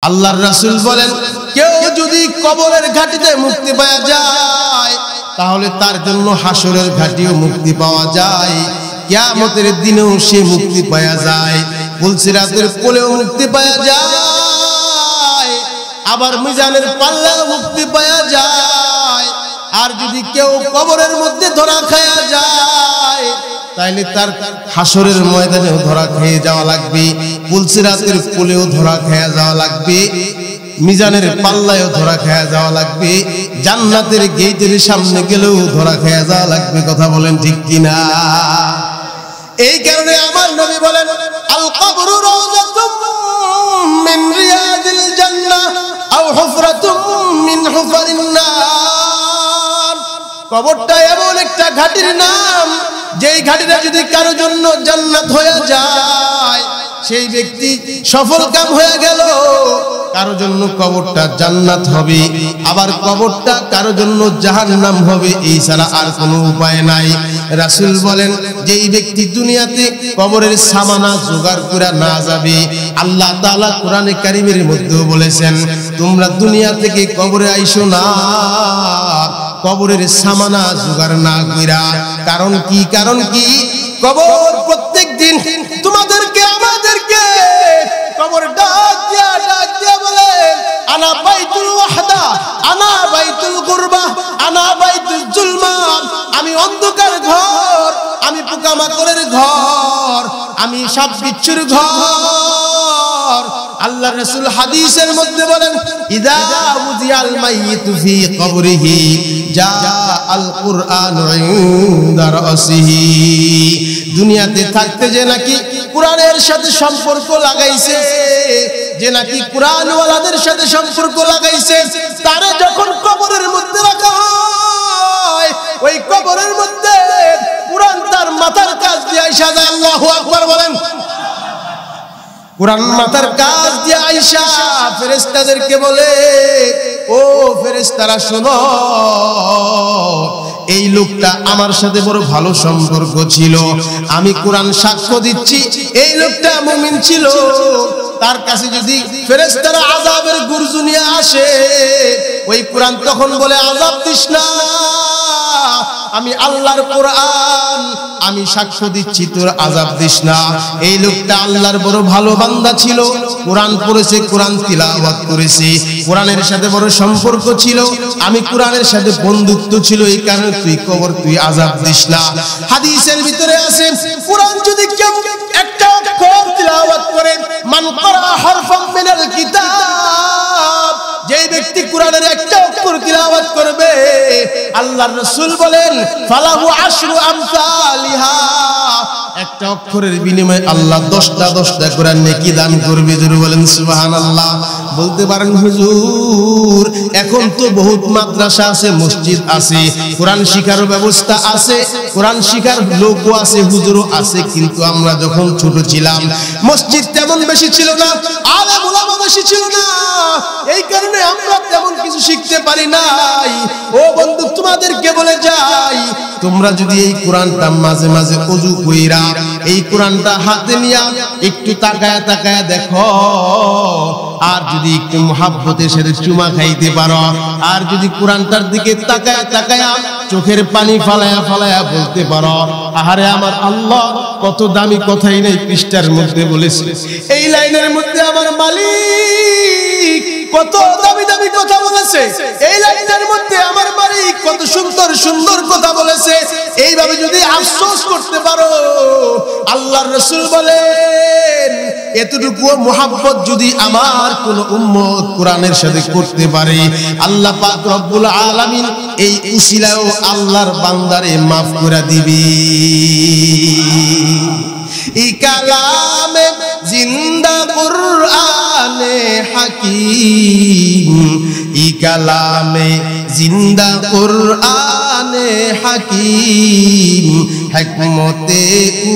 আল্লাহর রাসূল বলেন, কেউ যদি কবরের ঘাটিতে মুক্তি পাওয়া যায় তাহলে তার জন্য হাসরের ঘাটিও মুক্তি পাওয়া যায়, কিয়ামতের দিনেও সে মুক্তি পাওয়া যায়, পুলসিরাতের কোলেও মুক্তি পাওয়া যায়, আবার মিজানের পাল্লায় মুক্তি পাওয়া যায়। আর যদি কেউ কবরের মধ্যে ধরা খায়া যায় তাইলে তার হাসরের ময়দানেও ধরা খেয়ে যাওয়া লাগবে, পুলসিরাতের কোলেও ধরা খেয়ে যাওয়া লাগবে, মিজানের পাল্লায়ও ধরা খেয়ে যাওয়া লাগবে, জান্নাতের গেটের সামনে গেলেও ধরা খেয়ে যাওয়া লাগবে। কথা বলেন ঠিক কিনা? এই কারণে আমার নবী বলেন, আল কবরু রাওযাতুম মিন রিয়াদিল জান্নাহ আও হুফরাতুম মিন হুফারিন নার। কবরটা এমন একটা ঘাটির নাম, যেই ঘাটিটা যদি কারোর জন্য জান্নাত হয়ে যায় সেই ব্যক্তি সফল কাম হয়ে গেল। কারোর জন্য কবরটা জান্নাত হবে, আবার কবরটা কারোর জন্য জাহান্নাম হবে, এই ছাড়া আর কোনো উপায় নাই। রাসূল বলেন, যেই ব্যক্তি দুনিয়াতে কবরের সামানা জোগাড় করে না যাবে, আল্লাহ তাআলা কোরআনে কারীমের মধ্যেও বলেছেন, তোমরা দুনিয়া থেকে কবরে আইসো না কবরের সামানা জোগাড় না কইরা। কারণ কি? কারণ কি? কবর প্রত্যেক দিন তোমাদেরকে আমাদেরকে কবর ডাক দিয়া বলে, আনা বাইতুল ওয়াহদা, আনা বাইতুল গুরবা, আনা বাইতুল জুলমা। আমি অন্ধকার ঘর, আমি পোকামাকড়ের ঘর, আমি সাপ বিচ্ছুর ঘর। আল্লাহ রাসূল হাদিসের মধ্যে বলেন, ইযা উযিয়াল মাইয়িতু ফি কবরিহি জাআল কুরআনু ইনদা রাসিহি। দুনিয়াতে থাকতে যে নাকি কোরআনের সাথে সম্পর্ক লাগাইছে, যে নাকি কোরআনওয়ালাদের সাথে সম্পর্ক লাগাইছে, তারে যখন কবরের মধ্যে রাখা হয়, ওই কবরের মধ্যে কোরআন তার মাথার কাছ দিয়ে আইসা যায়। আল্লাহু আকবার বলেন। কোরআন মাথার কাছ দিয়ে আইসা ফেরেশতাদেরকে বলে, ও ফেরেশতারা শোনো, এই লোকটা আমার সাথে বড় ভালো সম্পর্ক ছিল, আমি কোরআন সাক্ষ্য দিচ্ছি এই লোকটা মুমিন ছিল। তার কাছে যদি ফেরেশতারা আযাবের গর্জনিয়া আসে, ওই কোরআন তখন বলে, আযাব দিস না, আমি আল্লাহর কোরআন, আমি সাক্ষ্য দিচ্ছি তোর আযাব দিস না। এই লোকটা আল্লাহর বড় ভালো বান্দা ছিল, কোরআন পড়েছে, কোরআন তিলাওয়াত করেছে, কোরআনের সাথে বড় সম্পর্ক ছিল, আমি কোরআনের সাথে বন্ধুত্ব ছিল, এই কারণে তুই কবর, তুই আযাব দিস না। হাদিসের ভিতরে আছে, কোরআন যদি কেউ একটা অক্ষর তিলাওয়াত করে, মান ক্বারা হারফাম মিনাল কিতাব, যেই ব্যক্তি কোরআনের একটা অক্ষর তিলাওয়াত করবে, আল্লাহর রাসূল বলেন, ফালাহু আশরু আমসালিহা, একটা অক্ষরের বিনিময়ে আল্লাহ 10টা করে নেকি দান করবে। জোরে বলেন সুবহানাল্লাহ। বলতে পারেন, হুজুর এখন তো বহুত মাদ্রাসা আছে, মসজিদ আছে, কোরআন শিখার ব্যবস্থা আছে, কোরআন শিখার লোকও আছে, হুজুরও আছে, কিন্তু আমরা যখন ছোট ছিলাম মসজিদ তেমন বেশি ছিল না, আলেম ওলামা বেশি ছিল না, এই কারণে আমরা তেমন কিছু শিখতে পারি নাই। ও বন্ধু, তোমাদেরকে বলে যাই, তোমরা যদি এই কোরআনটা মাঝে মাঝে ওযু কইরা এই কোরআনটা হাতে নিয়া একটু তাকায়া তাকায়া দেখো, আর যদি একটু মুহাব্বতের সাথে চুমা খাইতে পারো, আর যদি কোরআনটার দিকে তাকায়া তাকায়া চোখের পানি ফালায়া ফালায়া বলতে পারো, আহারে আমার আল্লাহ কত দামি কথাই নেই পৃষ্ঠার মধ্যে বলেছে, এই লাইনের মধ্যে আমার মালিক কত দামি দামি কথা বলেছে, এই লাইনের মধ্যে আমার মালিক কত সুন্দর সুন্দর কথা বলেছে, এইভাবে যদি আফসোস করতে পারো, আল্লাহর রাসূল বলেন, এতটুকু মুহাব্বত যদি আমার কোন উম্মত কোরআনের সাথে করতে পারে, আল্লাহ পাক রব্বুল আলামিন এই উসিলাও আল্লাহর বান্দারে maaf করে দিবে। ই কালামে জিন্দা কুরআনে হাকীম, ই কালামে জিন্দা কুরআনে হাকীম, হিকমতে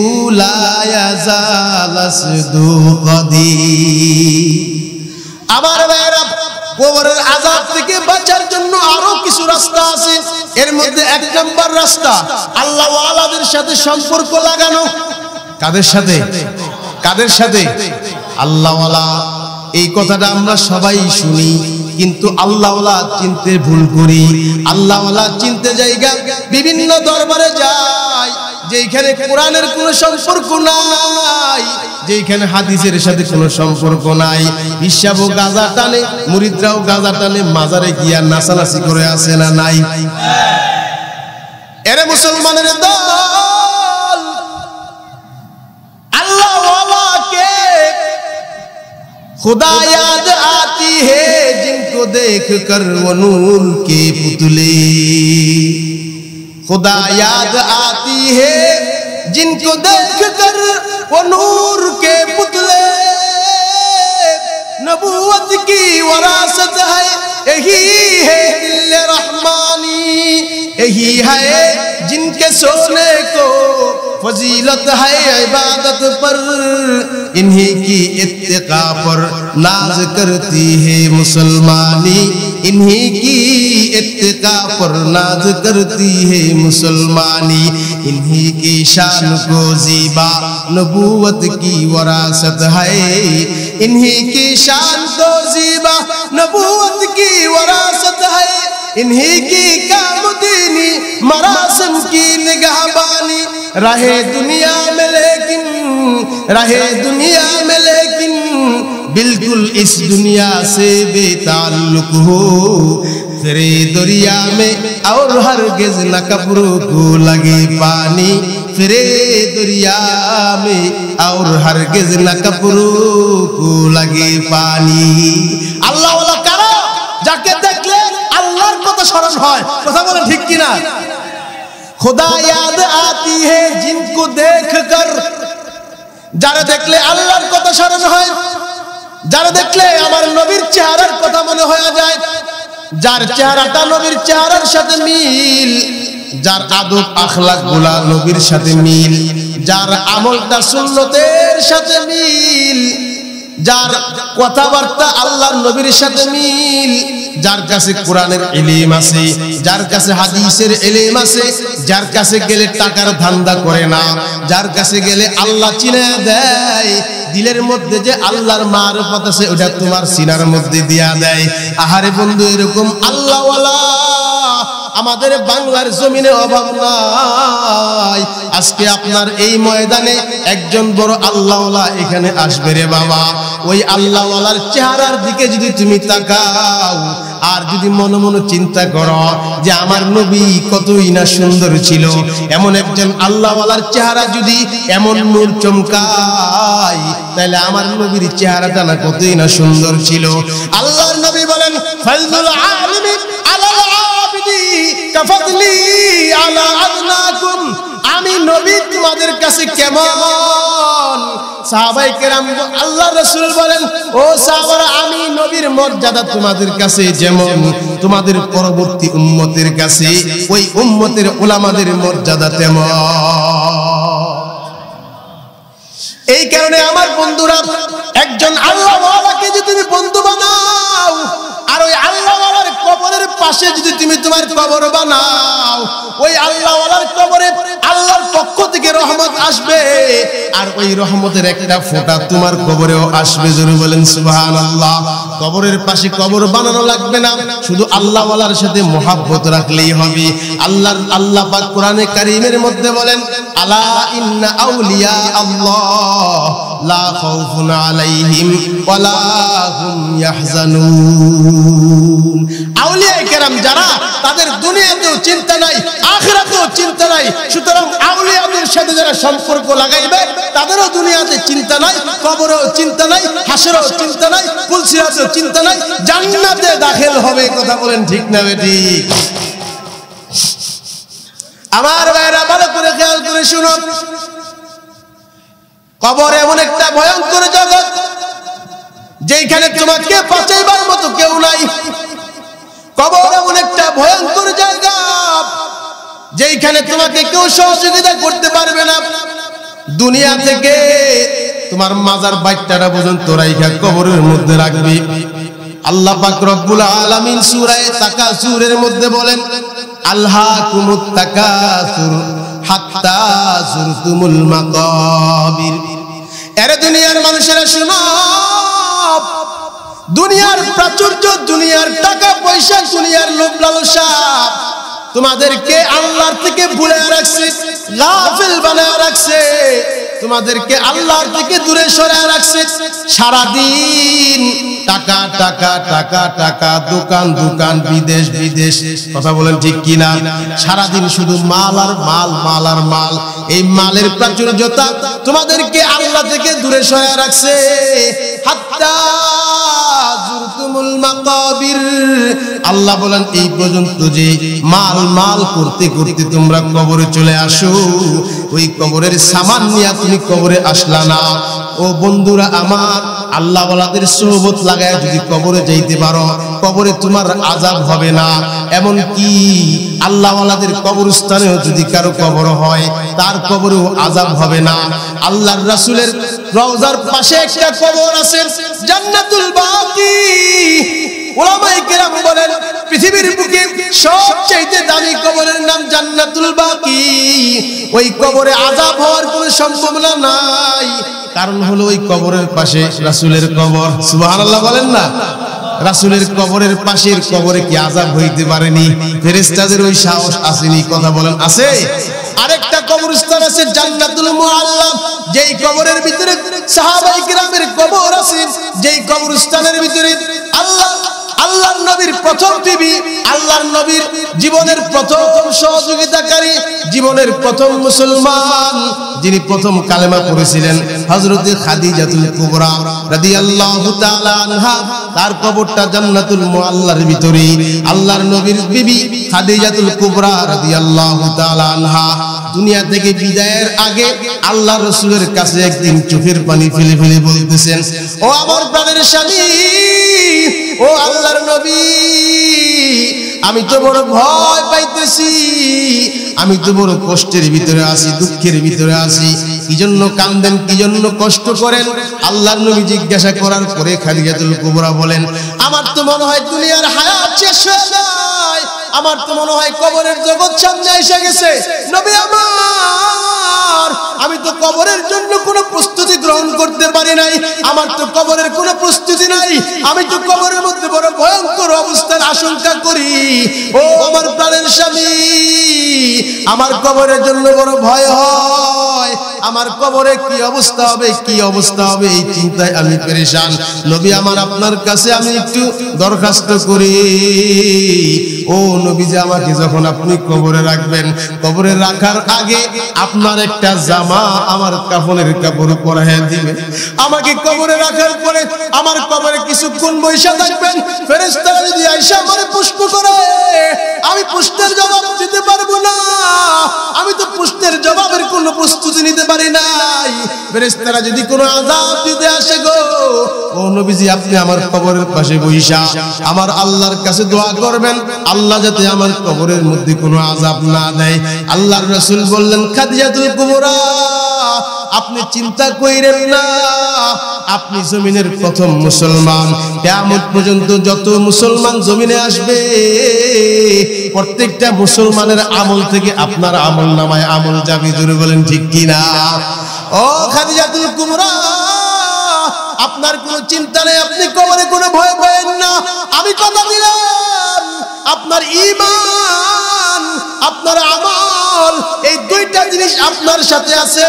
উলায়া জালাসদু কদির। আমার ভাইরা, কবরের আযাব থেকে বাঁচার জন্য আরো কিছু রাস্তা আছে। এর মধ্যে 1 নাম্বার রাস্তা, আল্লাহ ওয়ালাদের সাথে সম্পর্ক লাগানো। কাদের সাথে? কাদের সাথে? আল্লাহ ওয়ালা এই কথাটা আমরা সবাই শুনি, কিন্তু আল্লাহওয়ালা চিনতে ভুল করি। আল্লাহওয়ালা চিনতে জায়গা বিভিন্ন দরবারে যায়, যেখানে কোরআনের কোনো সম্পর্ক নাই, যেখানে হাদিসের সাথে কোনো সম্পর্ক নাই। ইসাবও গাঁজা টানে, মুরিদরাও গাঁজা টানে, মাজারে গিয়া নাচানাচি করে আসে না নাই? এরে মুসলমানের দল, अल्लाह के खुदा याद आती है जिनको देख कर वो नूर के पुतले, खुदा याद आती है जिनको देख कर वो नूर के पुतले, नबूवत की वरासत है यही है दिल रहमानी, यही है जिनके सोने को फजीलत है इबादत पर, इन्हीं की इत्तिका पर नाज करती है मुसलमानी, इन्हीं की इत्तिका पर नाज करती है मुसलमानी, इन्हीं की शान को ज़ीबा नबूवत की वरासत है, इन्हीं की शान को ज़ीबा नबूवत की वरासत है, इन्हीं की कामदीनी मरासिम की निगाहबानी, रहे दुनिया में लेकिन, रहे दुनिया में लेकिन बिल्कुल इस दुनिया से बेताल्लुक हो, फिरे दरिया में और हरगिज़ न कब्रों को लगे पानी, फिरे दरिया में और हरगिज़ न कब्रों को लगे पानी। अल्लाह वाला करो जाके देखले আল্লাহর কথা স্মরণ হয়, কথা বলেন ঠিক কিনা? खुदा याद आती है जिनको देख कर, যারা দেখলে আল্লাহর কথা স্মরণ হয়, যারা দেখলে আমার নবীর চেহারার কথা মনে হয়ে যায়, যার চেহারাটা নবীর চেহারার সাথে মিল, যার আদব আখলাক গুলা নবীর সাথে মিল, যার আমলটা সুন্নতের সাথে মিল, যার কথাবার্তা আল্লাহর নবীর সাথে মিল, যার কাছে কোরআনের ইলম আছে, যার কাছে হাদিসের ইলম আছে, যার কাছে গেলে টাকার ধান্দা করে না, যার কাছে গেলে আল্লাহ চিনে দেয়, দিলের মধ্যে যে আল্লাহর মারিফত আছে ওটা তোমার সিনার মধ্যে দিয়া দেয়। আহারে বন্ধু, এরকম আল্লাহওয়ালা আমাদের বাংলার জমিনে অভাব নাই। আজকে আপনার এই ময়দানে একজন বড় আল্লাহওয়ালা এখানে আসবে রে বাবা। ওই আল্লাহওয়ালার চেহারার দিকে যদি তুমি তাকাও আর যদি মনে মনে চিন্তা করো যে আমার নবী কতই না সুন্দর ছিল, এমন একজন আল্লাহওয়ালার চেহারা যদি এমন নূর চমকায়, তাহলে আমার নবীর চেহারাটা না কতই না সুন্দর ছিল। আল্লাহর নবী বলেন, ফাজলুল আলিমি আলাল আবিদি কাফাদলি আলা আদনাকুম, আমি নবী তোমাদের কাছে কেমন? সাহাবায়ে কেরাম আল্লাহর রাসূল বলেন, ও সাহাবারা, আমি নবীর মর্যাদা তোমাদের কাছে যেমন তোমাদের পরবর্তী উম্মতের কাছে ওই উম্মতের উলামাদের মর্যাদা তেমন। এই কারণে আমার বন্ধুরা, একজন আল্লাহওয়ালাকে যদি তুমি বন্ধু বানাও আর ওই আল্লাহওয়ালার কবরের পাশে যদি তুমি তোমার কবর বানাও, ওই আল্লাহওয়ালার কবরে আল্লাহর পক্ষ থেকে রহমত আসবে, আর ওই রহমতের একটা ফোঁটা তোমার কবরেও আসবে। জোরে বলেন সুবহানাল্লাহ। কবরের পাশে কবর বানানো লাগবে না, শুধু আল্লাহওয়ালার সাথে মুহাব্বত রাখলেই হবে। আল্লাহ পাক কোরআনে কারীমের মধ্যে বলেন, আলা ইন্না আউলিয়া আল্লাহ লা খাউফুন আলাইহিম ওয়ালা হুম ইয়াহজানুন। আউলিয়ায়ে কেরাম যারা, তাদের দুনিয়াতেও চিন্তা নাই, আখিরাতেও চিন্তা নাই। সুতরাং আউলিয়াদের সাথে যারা সম্পর্ক লাগাইবে তাদেরও দুনিয়াতে চিন্তা নাই, কবরেও চিন্তা নাই, হাসরেও চিন্তা নাই, পুলসিরাতেও চিন্তা নাই, জান্নাতে দাখিল হবে। কথা বলেন ঠিক না বেঠিক? আমার ভাইরা ভালো করে খেয়াল করে শুনুন, কবর এমন একটা ভয়ঙ্কর জগৎ যেখানে তোমাকে বাঁচাইবার মতো কেউ নাই। কবর এমন একটা ভয়ঙ্কর জায়গা যেখানে তোমাকে কেউ সহযোগিতা করতে পারবে না। দুনিয়া থেকে তোমার মাজার বাইটটা পর্যন্ত রাইখা কবরের মধ্যে রাখবে। আল্লাহ পাক রব্বুল আলামিন সূরা তাকাসুরের মধ্যে বলেন, আলহাকুমুত তাকাসুর হাত্তা যুরতুমুল মাকাবির। এরে দুনিয়ার মানুষেরা শুনো, দুনিয়ার প্রাচুর্য, দুনিয়ার টাকা পয়সা, দুনিয়ার লোভ লালসা তোমাদেরকে আল্লাহর থেকে ভুলে রাখছে, গাফিল বানায় রাখছে, তোমাদেরকে আল্লাহর থেকে দূরে সরায় রাখছে। সারাদিন টাকা টাকা টাকা টাকা, দোকান দোকান, বিদেশ বিদেশ, কথা বলেন ঠিক কিনা? সারাদিন শুধু মাল আর মাল, মাল আর মাল। এই মালের প্রাচুর্যতা তোমাদেরকে আল্লাহ থেকে দূরে সরায় রাখছে। হাত্তা জুরতুমুল মাকাবির, আল্লাহ বলেন এই পর্যন্ত যে মাল মাল করতে করতে তোমরা কবরে চলে আসো, ওই কবরের সামান নিয়ে তুমি কবরে আসলা না। ও বন্ধুরা আমার, আল্লাহ ওয়ালাদের সোহবত লাগায় যদি কবরে যাইতে পারো, কবরে তোমার আযাব হবে না। এমন কি আল্লাহ ওয়ালাদের কবরস্থানেও যদি কারো কবর হয়, তার কবরেও আযাব হবে না। আল্লাহর রাসূলের রওজার পাশে একটা কবর আছে, জান্নাতুল বাকি। উলামায়ে কেরাম বলেন পৃথিবীর বুকে সবচেয়ে দামি কবরের নাম জান্নাতুল বাকি। ওই কবরে আযাব হওয়ার কোনো সম্ভাবনা নাই, কারণ হলো ওই কবরের পাশে রাসূলের কবর। সুবহানাল্লাহ বলেন না? রাসূলের কবরের পাশের কবরে কি আযাব হইতে পারেনি? ফেরেশতাদের ওই সাহস আসেনি? কথা বলেন আছে? আরেকটা কবরস্থান আছে জান্নাতুল মুআল্লা, যেই কবরের ভিতরে সাহাবায়ে কিরামের কবর আছে, যেই কবরস্থানের ভিতরে আল্লাহর নবীর প্রথম বিবি, আল্লাহর নবীর জীবনের প্রথম সহযোগিতাকারী, জীবনের প্রথম মুসলমান, যিনি প্রথম কালেমা পড়েছিলেন, হযরত খাদিজাতুল কুবরা রাদিয়াল্লাহু তাআলা আনহা, তার কবরটা জান্নাতুল মুআল্লার ভিতরে। আল্লাহর নবীর বিবি খাদিজাতুল কুবরা রাদিয়াল্লাহু তাআলা আনহা দুনিয়া থেকে বিদায়ের আগে আল্লাহর রাসূলের কাছে একদিন চোখের পানি ফেলে ফেলে বলতেছেন, ও আমার প্রাণের স্বামী, ও আল্লাহর নবী, আমি তো বড় ভয় পাইতেছি, আমি তো বড় কষ্টের ভিতরে আছি, দুঃখের ভিতরে আছি। কি জন্য কান্দেন, কি জন্য কষ্ট করেন? আল্লাহর নবী জিজ্ঞাসা করার পরে খাদিজাতুল কুবরা বলেন, আমার তো মনে হয় দুনিয়ার হায়াত শেষ হয়ে যায়, আমার তো মনে হয় কবরের জগৎ সামনে এসে গেছে। নবী আমার, আমি তো কবরের জন্য কোনো প্রস্তুতি গ্রহণ করতে পারি নাই, আমার তো কবরের কোনো প্রস্তুতি নাই, আমি তো কবরের মধ্যে বড় ভয়ঙ্কর অবস্থার আশঙ্কা করি। ও আমার প্রাণের স্বামী, আমার কবরের জন্য বড় ভয় হয়, আমার কবরে কি অবস্থা হবে, কি অবস্থা হবে, এই চিন্তায় আমি পেরেশান। নবী আমার, আপনার কাছে আমি একটু দরখাস্ত করি, ও নবীজি, আমাকে যখন আপনি কবরে রাখবেন, কবরে রাখার আগে আপনার একটা জামা আমার কাফনের কাপড় পরাইয়া দিবেন। আমাকে কবরে রাখার পরে আমার কবরে কিছুক্ষণ বসে থাকবেন, ফেরেশতারা যদি আইসা আমারে প্রশ্ন করে, আমি প্রশ্নের জবাব দিতে পারবো না, আমি তো প্রশ্নের জবাবের কোনো প্রস্তুতি নিতে পারি নাই। ফেরেশতারা যদি কোনো আযাব দিতে আসে গো, ও নবীজি, আপনি আমার কবরের পাশে বইসা আমার আল্লাহর কাছে দোয়া করবেন, আল্লাহ যাতে আমার কবরের মধ্যে কোনো আযাব না দেয়। আল্লাহর রাসূল বললেন, খাদিজাতুল কুবরা, আপনি চিন্তা কইরেন না, আপনি জমিনের প্রথম মুসলমান। কিয়ামত পর্যন্ত যত মুসলমান জমিনে আসবে, প্রত্যেকটা মুসলমানের আমল থেকে আপনার আমল নামায় আমল যাবে। জোরে বলেন ঠিক কিনা? ও খাদিজাতুল কুবরা, আপনার কোনো চিন্তা নেই, আপনি কবরে কোনো ভয় পাবেন না। আমি কথা দিলাম, আপনার ঈমান, আপনার আমল, এই দুইটা জিনিস আপনার সাথে আছে।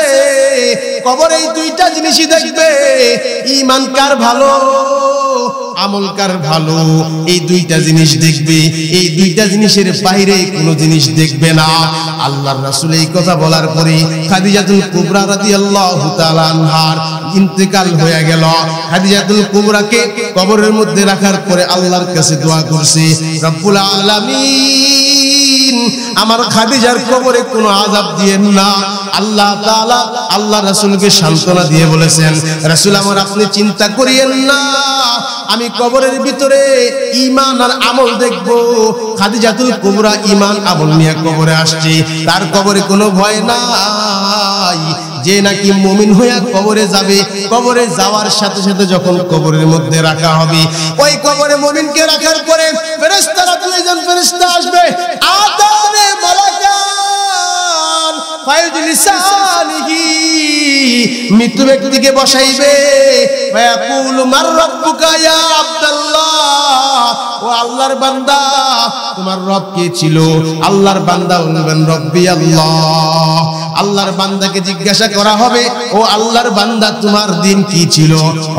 কবরে এই দুইটা জিনিসই দেখবে, ঈমান কার ভালো, আমল কার ভালো, এই দুইটা জিনিস দেখবে। এই দুইটা জিনিসের বাইরে কোনো জিনিস দেখবে না। আল্লাহর রাসূল এই কথা বলার পরে খাদিজাতুল কুবরা রাদিয়াল্লাহু তাআলা আনহার ইন্তেকাল হয়ে গেল। খাদিজাতুল কুবরাকে কবরের মধ্যে রাখার পরে আল্লাহর কাছে দোয়া করছে, রব্বুল আলামিন, আমার খাদিজার কবরে কোনো আযাব দিয়েন না। আল্লাহ তাআলা আল্লাহ রাসূলকে সান্ত্বনা দিয়ে বলেছেন, রাসূল আমার, আপনি চিন্তা করিয়েন না, আমি কবরের ভিতরে ঈমান আর আমল দেখব। খাদিজাতুল কুবরা ঈমান আমল নিয়ে কবরে আসছে, তার কবরে কোনো ভয় নাই। যে নাকি মুমিন হইয়া কবরে যাবে, কবরে যাওয়ার সাথে সাথে যখন কবরের মধ্যে রাখা হবে, ওই কবরে মুমিনকে রাখার পরে ফেরেশতারা, দুইজন ফেরেশতা আসবে, আদানে মালাকান, ফায়ুজলিসানিহি মৃত ব্যক্তিকে বসাইবে ফায়াকুলু মার রাব্বুকা ইয়া আব্দুল্লাহ ও আল্লাহর বান্দা তোমার রব কে ছিল আল্লাহর বান্দা বলবেন রব্বি আল্লাহ আল্লাহর বান্দাকে জিজ্ঞাসা করা হবে ও আল্লাহর বান্দা তোমার দিন কি ছিল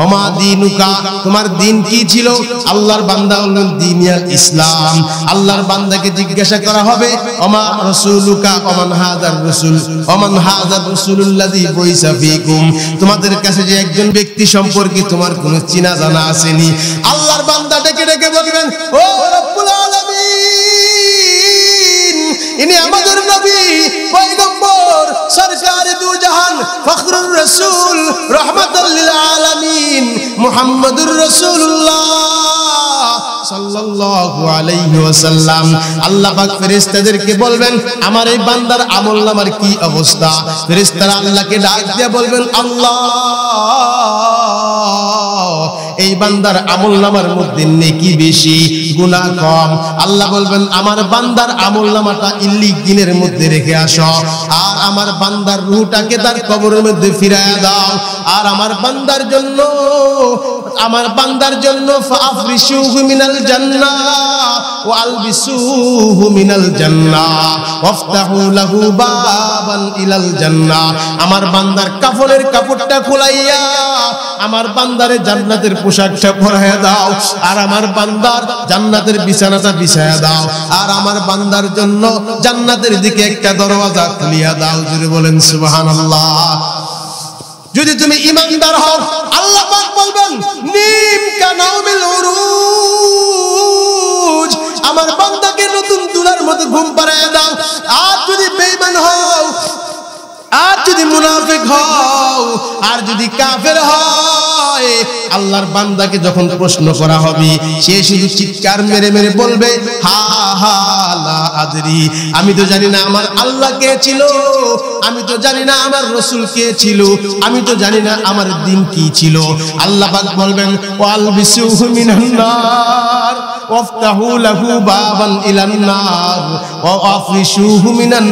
ওমা দিনুকা তোমার দিন কি ছিল আল্লাহর বান্দা বলবেন দিনিয়াল ইসলাম আল্লাহর বান্দাকে জিজ্ঞাসা করা হবে ওমা রাসূলুকা ওমান হাযার রাসূল ওমান হাযার রাসূলুল্লাযী বুইসা ফীকুম তোমাদের কাছে যে একজন ব্যক্তি সম্পর্কে তোমার কোনো চিনা জানা আসেনি আল্লাহর বান্দা ডেকে ডেকে বলবেন ও রব্বুল আলামিন ইনি আমাদের নবী পয়গম্বর সরকারে দু জাহান ফখরুর রাসূল রাহমাতুল লিল আলামিন মুহাম্মদুর রাসূলুল্লাহ সাল্লাল্লাহু আলাইহি ওয়াসাল্লাম আল্লাহ পাক ফেরেশতাদেরকে বলবেন আমার এই বান্দার আমলনামার কি অবস্থা ফেরেশতারা আল্লাহকে ডাক দিয়ে বলবেন আল্লাহ এই বান্দার আমলনামার মধ্যে নেকি বেশি গুনাহ কম আল্লাহ বলবেন আমার বান্দার আমলনামাটা ইল্লিগিনের মধ্যে রেখে আসো আর আমার বান্দার রূহটাকে তার কবরের মধ্যে ফিরায়া দাও আর আমার বান্দার জন্য ফাফরিশুহু মিনাল জান্নাহ ওয়া আলবিসুহু মিনাল জান্নাহ ওয়াফতাহু লাহু বাবান ইলাল জান্নাহ আমার বান্দার কাফনের কাপড়টা খুলাইয়া আমার বান্দারে জান্নাতের পোশাকটা পরাইয়া দাও আর আমার বান্দার জান্নাতের বিছানাটা বিছায়া দাও আর আমার বান্দার জন্য জান্নাতের দিকে একটা দরওয়াজা খুলিয়া দাও জোরে বলেন সুবহানাল্লাহ যদি তুমি ঈমানদার হও আল্লাহ পাক বলবেন নিম কানাউমিল উরুজ আমার বান্দাকে নতুন তুলার মতো ঘুম পাড়াইয়া দাও আর যদি বেঈমান হও আর যদি মুনাফিক হও আর যদি কাফের হয় আল্লাহর বান্দাকে যখন প্রশ্ন করা হবে সে শুধু চিৎকার মেরে মেরে বলবে হা হা লা আদরি আমি তো জানি না আমার আল্লাহ কে ছিল আমি তো জানি না আমার রাসূল কে ছিল আমি তো জানি না আমার দ্বীন কি ছিল আল্লাহ পাক বলবেন ওয়াল বিসুহু মিনান নার ওয়াফতাহু লাহু বাবান ইলান নার ওয়া আফরিশুহু মিনান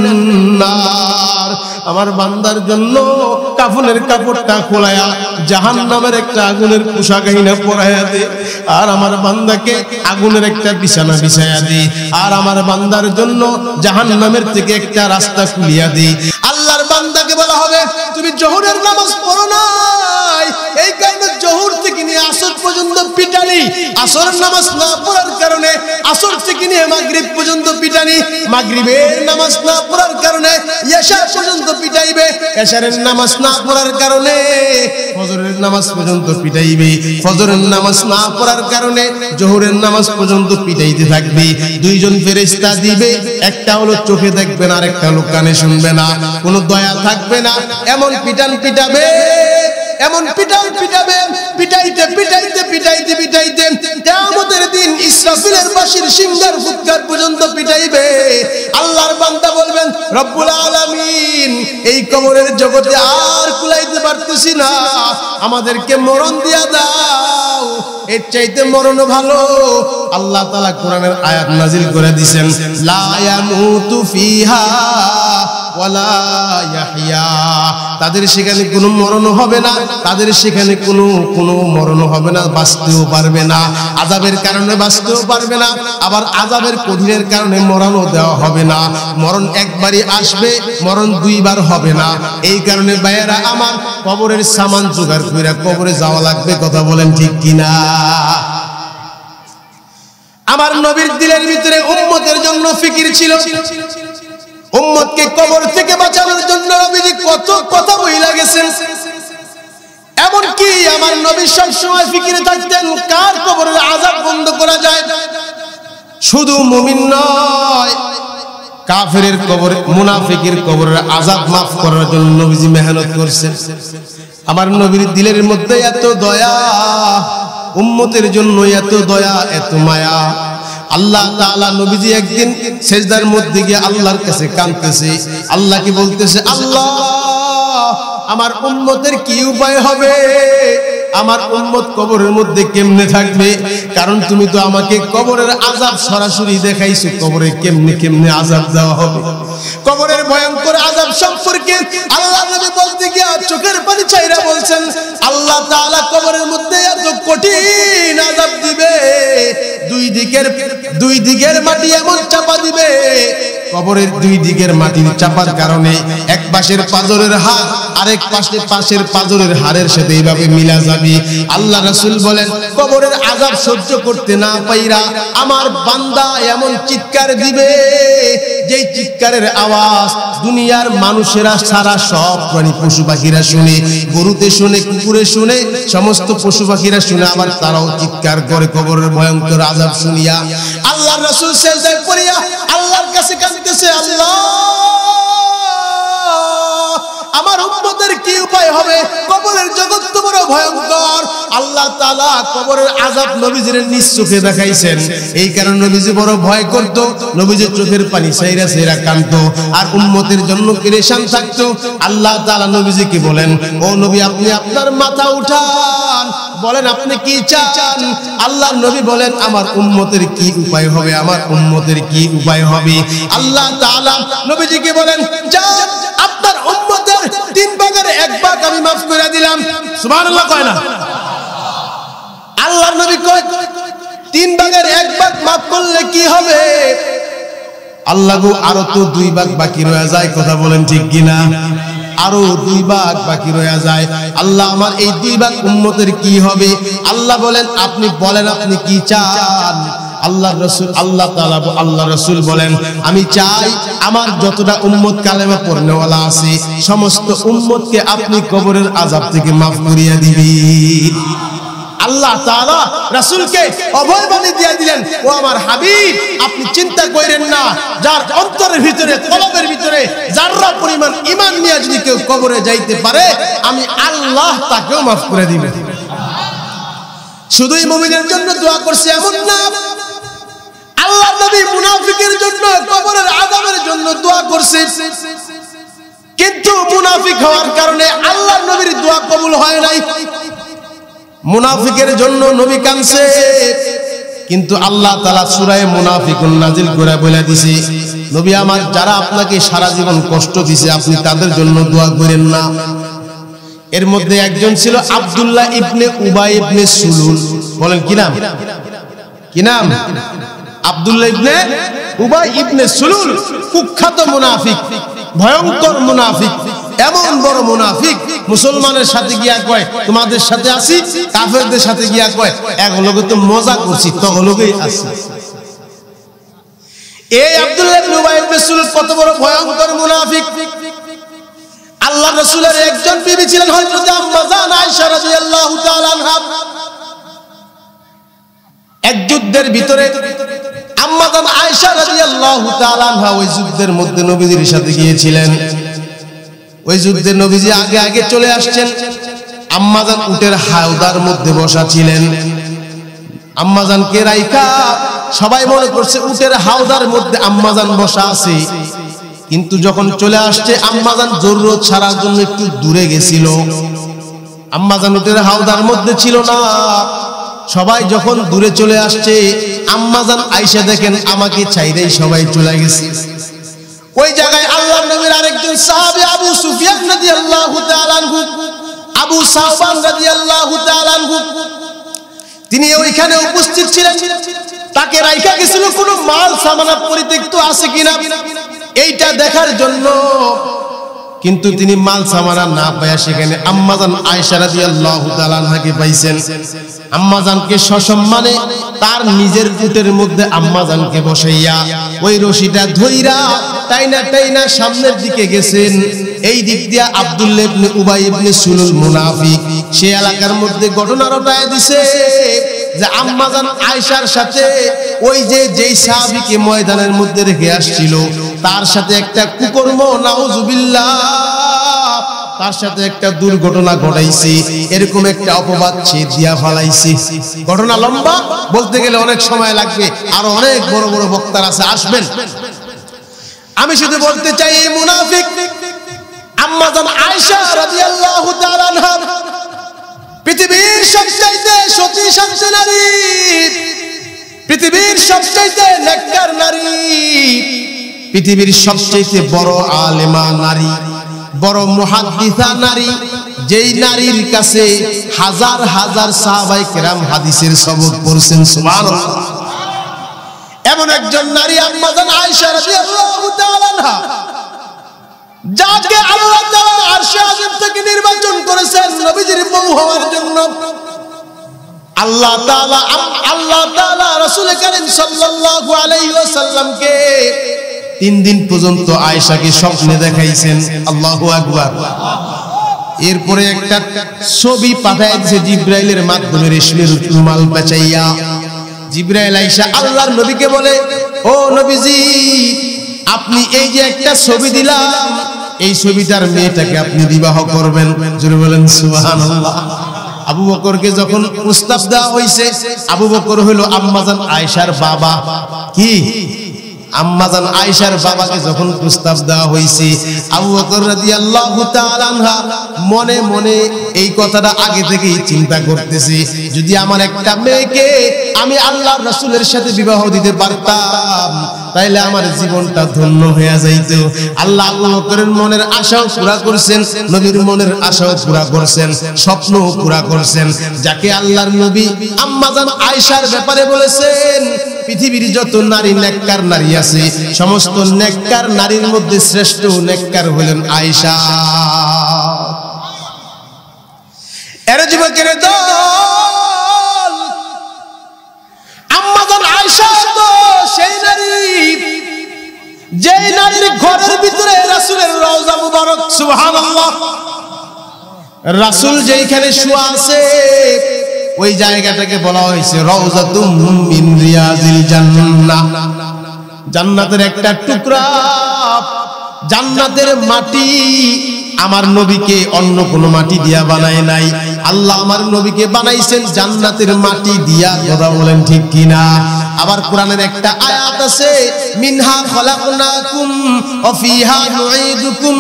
নার আমার বান্দার জন্য কাফনের কাপড়টা খোলায়া জাহান্নামের একটা আগুনের পোশাক আইনা পরাইয়া দে আর আমার বান্দাকে আগুনের একটা বিছানা বিছাইয়া দে আর আমার বান্দার জন্য জাহান্নামের থেকে একটা রাস্তা খুলিয়া দে আল্লাহর বান্দাকে বলা হবে তুমি জোহরের নামাজ পড়ো নাই এই কারণে জোহর থেকে নিয়ে আসর পর্যন্ত পিটানি আসরের নামাজ না পড়ার কারণে আসর থেকে নিয়ে মাগরিব পর্যন্ত পিটানি মাগরিবের নামাজ না পড়ার কারণে ইশা পর্যন্ত পিটাইবে এশারের নামাজ না পড়ার কারণে ফজরের নামাজ পর্যন্ত পিটাইবে ফজরের নামাজ না পড়ার কারণে জোহরের নামাজ পর্যন্ত পিটাইতে থাকবে দুইজন ফেরেশতা দিবে একটা হলো চোখে দেখবে না আর একটা হলো কানে শুনবে না কোনো দয়া থাকবে না এমন পিটান পিটাবে এমন পিটান পিটাবে পিটাইতে পিটাইতে পিটাইতে পিটাইতে কিয়ামতের দিন ইসরাফিলের বাঁশির সিংহার ফুৎকার পর্যন্ত পিটাইবে আল্লাহর বান্দা বলবেন রব্বুল আলামিন এই কবরের জগতে আর কুলাইতে পারতেছি না আমাদেরকে মরণ দিয়া দাও এর চাইতে মরণ ভালো আল্লাহ তাআলা কোরআনের আয়াত নাজিল করে দিবেন লা ইয়ামুতু ফিহা ওয়ালা ইয়াহইয়া তাদের সেখানে কোনো মরণ হবে না তাদের সেখানে কোনো মরণ হবে না বাঁচতেও পারবে না আযাবের কারণে বাঁচতেও পারবে না আবার আযাবের কঠিনের কারণে মরণও দেওয়া হবে না মরণ একবারই আসবে মরণ দুইবার হবে না এই কারণে ভাইয়েরা আমার কবরের সামান জোগাড় কইরা কবরে যাওয়া লাগবে কথা বলেন ঠিক কিনা আমার নবীর দিলের ভিতরে উম্মতের জন্য ফিকির ছিল উম্মতকে কবর থেকে বাঁচানোর জন্য নবীজি কত কথা বইলা গেছেন এমন কি আমার নবী সব সময় ফিকিরে থাকতেন কার কবরের আযাব বন্ধ করা যায় শুধু মুমিন নয় কাফেরের কবরে মুনাফিকের কবরের আযাব maaf করার জন্য নবীজি মেহনত করেছেন আমার নবীর দিলের মধ্যে এত দয়া উম্মতের জন্য এত দয়া এত মায়া আল্লাহ তাআলা নবীজি একদিন সিজদার মধ্যে গিয়ে আল্লাহর কাছে কাঁদতেছে আল্লাহকে বলতেছে আল্লাহ আমার উম্মতের কি উপায় হবে আমার উম্মত কবরের মধ্যে কেমনে থাকবে? কারণ তুমি তো আমাকে কবরের আযাব সরাসরি দেখাইছো, কবরে কেমনে কেমনে আযাব দেওয়া হবে, কবরের ভয়ঙ্কর আযাব সম্পর্কে আল্লাহ নবী বলতে গিয়ে চোখের পানি ছাইরা বলছেন, আল্লাহ তাআলা কবরের মধ্যে এত কঠিন আযাব দিবে, দুই দিকের মাটি এমন চাপা দিবে, কবরের দুই দিকের মাটির চাপার কারণে এক পাশের পাজরের হাড় আরেক পাশের পাজরের হাড়ের সাথে এইভাবে মিলা যাবে। আল্লাহ রাসূল বলেন, কবরের আযাব সহ্য করতে না পাইরা আমার বান্দা এমন চিৎকার দিবে, যেই চিৎকারের আওয়াজ দুনিয়ার মানুষেরা সারা সব প্রাণী পশু পাখিরা শুনে, গরুতে শুনে, কুকুরে শুনে, সমস্ত পশু পাখিরা শুনে, আবার তারাও চিৎকার করে কবরের ভয়ঙ্কর আযাব শুনিয়া। আল্লাহর রাসূল সিজদায় পড়িয়া আল্লাহর কাছে কাঁদতেছে, আল্লাহ আমার উম্মতের কি উপায় হবে? কবরের জগৎ তো বড় ভয়ঙ্কর। আল্লাহ তাআলা কবরের আযাব নবীজির নিজ চোখে দেখাইছেন, এই কারণে নবীজি বড় ভয় করত, নবীজির চোখের পানি সাইরা সাইরা কাঁদতো আর উম্মতের জন্য পেরেশান থাকতো। আল্লাহ তাআলা নবীজিকে বলেন, ও নবী আপনি আপনার মাথা উঠান, বলেন আপনি কি চান? আল্লাহর নবী বলেন, আমার উম্মতের কি উপায় হবে, আমার উম্মতের কি উপায় হবে? আল্লাহ তাআলা নবীজিকে বলেন, যান আপনার উম্মতের 3 ভাগের 1 ভাগ আমি maaf করে দিলাম। সুবহানাল্লাহ কয় না? আল্লাহর নবী কয় 3 ভাগের 1 ভাগ maaf করলে কি হবে? আল্লাহ গো আরো তো 2 ভাগ বাকি রয়ে যায়, কথা বলেন ঠিক কিনা? আরো 2 ভাগ বাকি রয়ে যায়। আল্লাহ আমার এই 2 ভাগ উম্মতের কি হবে? আল্লাহ বলেন, আপনি বলেন আপনি কি চান? আল্লাহ রাসূল বলেন, আমি চাই আমার যতটা উম্মত কালেমা পড়নেওয়ালা আছে সমস্ত উম্মতকে আপনি কবরের আযাব থেকে maaf করিয়া দিবেন। আল্লাহ তাআলা রাসূলকে অভয় বাণী দিয়ে দিলেন, ও আমার হাবিব আপনি চিন্তা করেন না, যার অন্তরের ভিতরে কলবের ভিতরে যাররা পরিমাণ ঈমান নিয়ে যদি কেউ কবরে যাইতে পারে আমি আল্লাহ তাকেও maaf করে দিব। শুধুই মুমিনের জন্য দোয়া করছে এমন না, আল্লাহ নবী মুনাফিকের জন্য কবরের আযাবের জন্য দোয়া করছে, কিন্তু মুনাফিক হওয়ার কারণে আল্লাহ নবীর দোয়া কবুল হয় নাই। মুনাফিকের জন্য নবী কাঁদছে, কিন্তু আল্লাহ তাআলা সূরা মুনাফিকুন নাজিল করে বলে দিয়েছে, নবী আমার যারা আপনাকে সারা জীবন কষ্ট দিয়েছে আপনি তাদের জন্য দোয়া করেন না। এর মধ্যে একজন ছিল আব্দুল্লাহ ইবনে উবাই ইবনে সুলুল। বলেন কি নাম? কি নাম? আব্দুল্লাহ ইবনে উবাই ইবনে সুলুল, কুখ্যাত মুনাফিক, ভয়ঙ্কর মুনাফিক, এমন বড় মুনাফিক মুসলমানের সাথে গিয়া কয় তোমাদের সাথে আছি, কাফেরদের সাথে গিয়া কয় একলগে তো মজা করছি, তগলগেই আছি। এই আব্দুল্লাহ ইবনে উবাই ইবনে সুলুল কত বড় ভয়ঙ্কর মুনাফিক! আল্লাহ রাসূলের একজন বিবি ছিলেন হযরত আম্মা জান আয়েশা রাদিয়াল্লাহু তাআলা আনহা। এক যুদ্ধের ভিতরে আম্মা জান আয়েশা রাদিয়াল্লাহু তাআলা আনহা ওই যুদ্ধের মধ্যে নবীজির সাথে গিয়েছিলেন। ওই যুদ্ধে নবীজি আগে আগে চলে আসছেন, আম্মা জান উটের হাওদার মধ্যে বসা ছিলেন। আম্মা জানকে রাইখা সবাই মনে করছে উটের হাওদার মধ্যে আম্মা জান বসা আছে, কিন্তু যখন চলে আসছে আম্মা জান জরুরত ছাড়ার জন্য একটু দূরে গেছিল, আম্মা জান উটের হাওদার মধ্যে ছিল না। সবাই যখন দূরে চলে আসছে আম্মা জান আয়েশা দেখেন আমাকে চাইরেই সবাই চলে গেছে। ওই জায়গায় আল্লাহর নবীর আরেকজন সাহাবী আবু সুফিয়ান রাদিয়াল্লাহু তাআলা আনহু, আবু সাহবান রাদিয়াল্লাহু তাআলা আনহু, তিনি ওইখানে উপস্থিত ছিলেন। তাকে রাইখা গেছিল কোনো মাল সামানা পরিত্যক্ত আছে কিনা এইটা দেখার জন্য, কিন্তু তিনি মাল সামানা না পায়া সেখানে আম্মা জান আয়েশা রাদিয়াল্লাহু তাআলা আনহাকে পাইছেন। আম্মা জানকে সসম্মানে তার নিজের উটের মধ্যে আম্মা জানকে বসাইয়া ওই রশিটা ধইরা টাইনা টাইনা সামনের দিকে গেছেন। এই দিক দিয়া আব্দুল্লাহ ইবনে উবাই ইবনে সুলুল মুনাফিক সে এলাকার মধ্যে ঘটনা রটায় দিছে যে আম্মা জান আয়েশার সাথে ওই যেই সাহাবীকে ময়দানের মধ্যে রেখে আসছিল তার সাথে একটা কুকর্ম, নাউজুবিল্লাহ, তার সাথে একটা দুর্ঘটনা ঘটাইছে, এরকম একটা অপবাদ সে দিয়া ফালাইছে। ঘটনা লম্বা, বলতে গেলে অনেক সময় লাগবে, আরো অনেক বড় বড় বক্তারা আছে, আসবেন। আমি শুধু বলতে চাই এই মুনাফিক আম্মা জান আয়েশা রাদিয়াল্লাহু তাআলা আনহা পৃথিবীর সবচাইতে সতী সাধ্যী নারী, পৃথিবীর সবচাইতে নেককার নারী, পৃথিবীর সবচাইতে বড় আলেমা নারী, বড় মুহাদ্দিসা নারী, যেই নারীর কাছে হাজার হাজার সাহাবায়ে কেরাম হাদিসের সবক পড়ছেন। সুবহানাল্লাহ। এমন একজন নারী আম্মা জান আয়েশা রাদিয়াল্লাহু তাআলা আনহা, যাকে আল্লাহ তাআলা আরশে আজিম থেকে নির্বাচন করেছেন নবীজির বউ হওয়ার জন্য। আল্লাহ তাআলা রাসূল কারীম সাল্লাল্লাহু আলাইহি ওয়াসাল্লামকে 3 দিন পর্যন্ত আয়েশাকে স্বপ্নে দেখাইছেন। আল্লাহু আকবার। এরপরে একটা ছবি পাঠায় দিয়েছে জিবরাইলের মাধ্যমে রেশমের রুমাল বেচাইয়া। জিবরাইল আয়েশা আল্লাহর নবীকে বলে, ও নবীজি, আপনি এই যে একটা ছবি দিলাম, এই ছবিটার মেয়েটাকে আপনি বিবাহ করবেন। জোরে বলেন সুবহানাল্লাহ। আবু বকরকে যখন প্রস্তাব দেওয়া হয়েছে, আবু বকর হলো আম্মাজান আয়েশার বাবা। কি? আম্মাজান আয়েশার বাবাকে যখন প্রস্তাব দেওয়া হয়েছে, আবু বকর রাদিয়াল্লাহু তাআলা আনহা মনে মনে এই কথাটা আগে থেকেই চিন্তা করতেছে, যদি আমার একটা মেয়েকে আমি আল্লাহর রাসূলের সাথে বিবাহ দিতে পারতাম, তাইলে আমার জীবনটা ধন্য হয়ে যাইত। আল্লাহ আবু বকরের মনের আশাও পুরা করছেন, নবীর মনের আশাও পুরা করছেন, স্বপ্নও পুরা করছেন। যাকে আল্লাহর নবী আম্মাজান আয়েশার ব্যাপারে বলেছেন, পৃথিবীর যত নারী নেককার নারী আছে, সমস্ত নেককার নারীর মধ্যে শ্রেষ্ঠ নেককার হলেন আয়েশা। এর যুবকের দল, আম্মাজান আয়েশা তো সেই নারী, যেই নারীর ঘরের ভিতরে রাসূলের রওজা মুবারক। সুবহানাল্লাহ। রাসূল যেইখানে শুয়ে আছে ওই জায়গাটাকে বলা হয়েছে রওজাতুম মিন রিয়াজিল জান্নাহ। জান্নাতের একটা টুকরা, জান্নাতের মাটি। আমার নবীকে অন্য কোনো মাটি দিয়া বানায় নাই, আল্লাহ আমার নবীকে বানাইছেন জান্নাতের মাটি দিয়া। কথা বলেন ঠিক কিনা? আবার কোরআনের একটা আয়াত আছে, মিনহা খলাকনাকুম ওয়া ফিহা নুঈদুকুম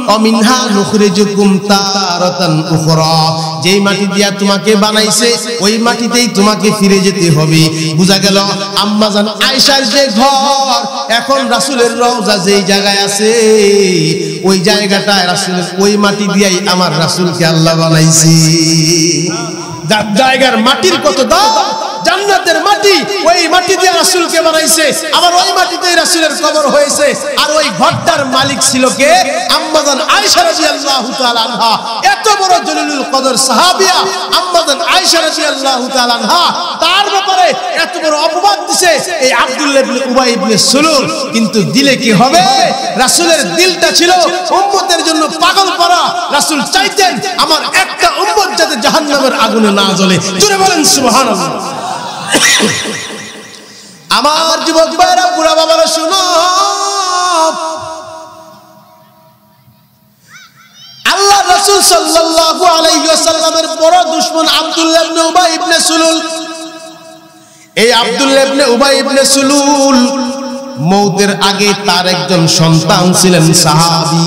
ওয়া মিনহা নুখরিজুকুম তারাতান উখরা। যেই মাটি দিয়া তোমাকে বানাইছে ওই মাটিতেই তোমাকে ফিরে যেতে হবে। বুঝা গেল আম্মাজান আয়েশার যে ঘর, এখন রাসূলের রওজা যেই জায়গায় আছে, ওই জায়গাটায় রাসূলের ওই মাটি দিয়াই আমার রাসূলকে আল্লাহ বানাইছে। যার জায়গার মাটির কত দাম, জান্নাতের মাটি, ওই মাটি দিয়ে রাসূলকে বানাইছে, আবার ওই মাটিতেই রাসূলের কবর হয়েছে। আর ওই ঘরটার মালিক ছিল কে? আম্মাজান আয়েশা রাদিয়াল্লাহু তাআলা আনহা। এত বড় জলিলুল কদর সাহাবিয়া আম্মাজান আয়েশা রাদিয়াল্লাহু তাআলা আনহা, তার ব্যাপারে এত বড় অপবাদ দিছে এই আব্দুল্লাহ ইবনে উবাই ইবনে সুলুল। কিন্তু দিলে কি হবে? রাসূলের দিলটা ছিল উম্মতের জন্য পাগল করা। রাসূল চাইতেন আমার একটা উম্মত যাতে জাহান্নামের আগুনে না জ্বলে। জোরে বলেন সুবহানাল্লাহ। আমার যুবক ভাইরা, বুড়া বাবারা শুনো, আল্লাহ রাসূল সাল্লাল্লাহু আলাইহি ওয়াসাল্লামের বড় দুশমন আব্দুল্লাহ ইবনে উবাই ইবনে সুলুল। এই আব্দুল্লাহ ইবনে উবাই ইবনে সুলুল মওতের আগে তার একজন সন্তান ছিলেন সাহাবী।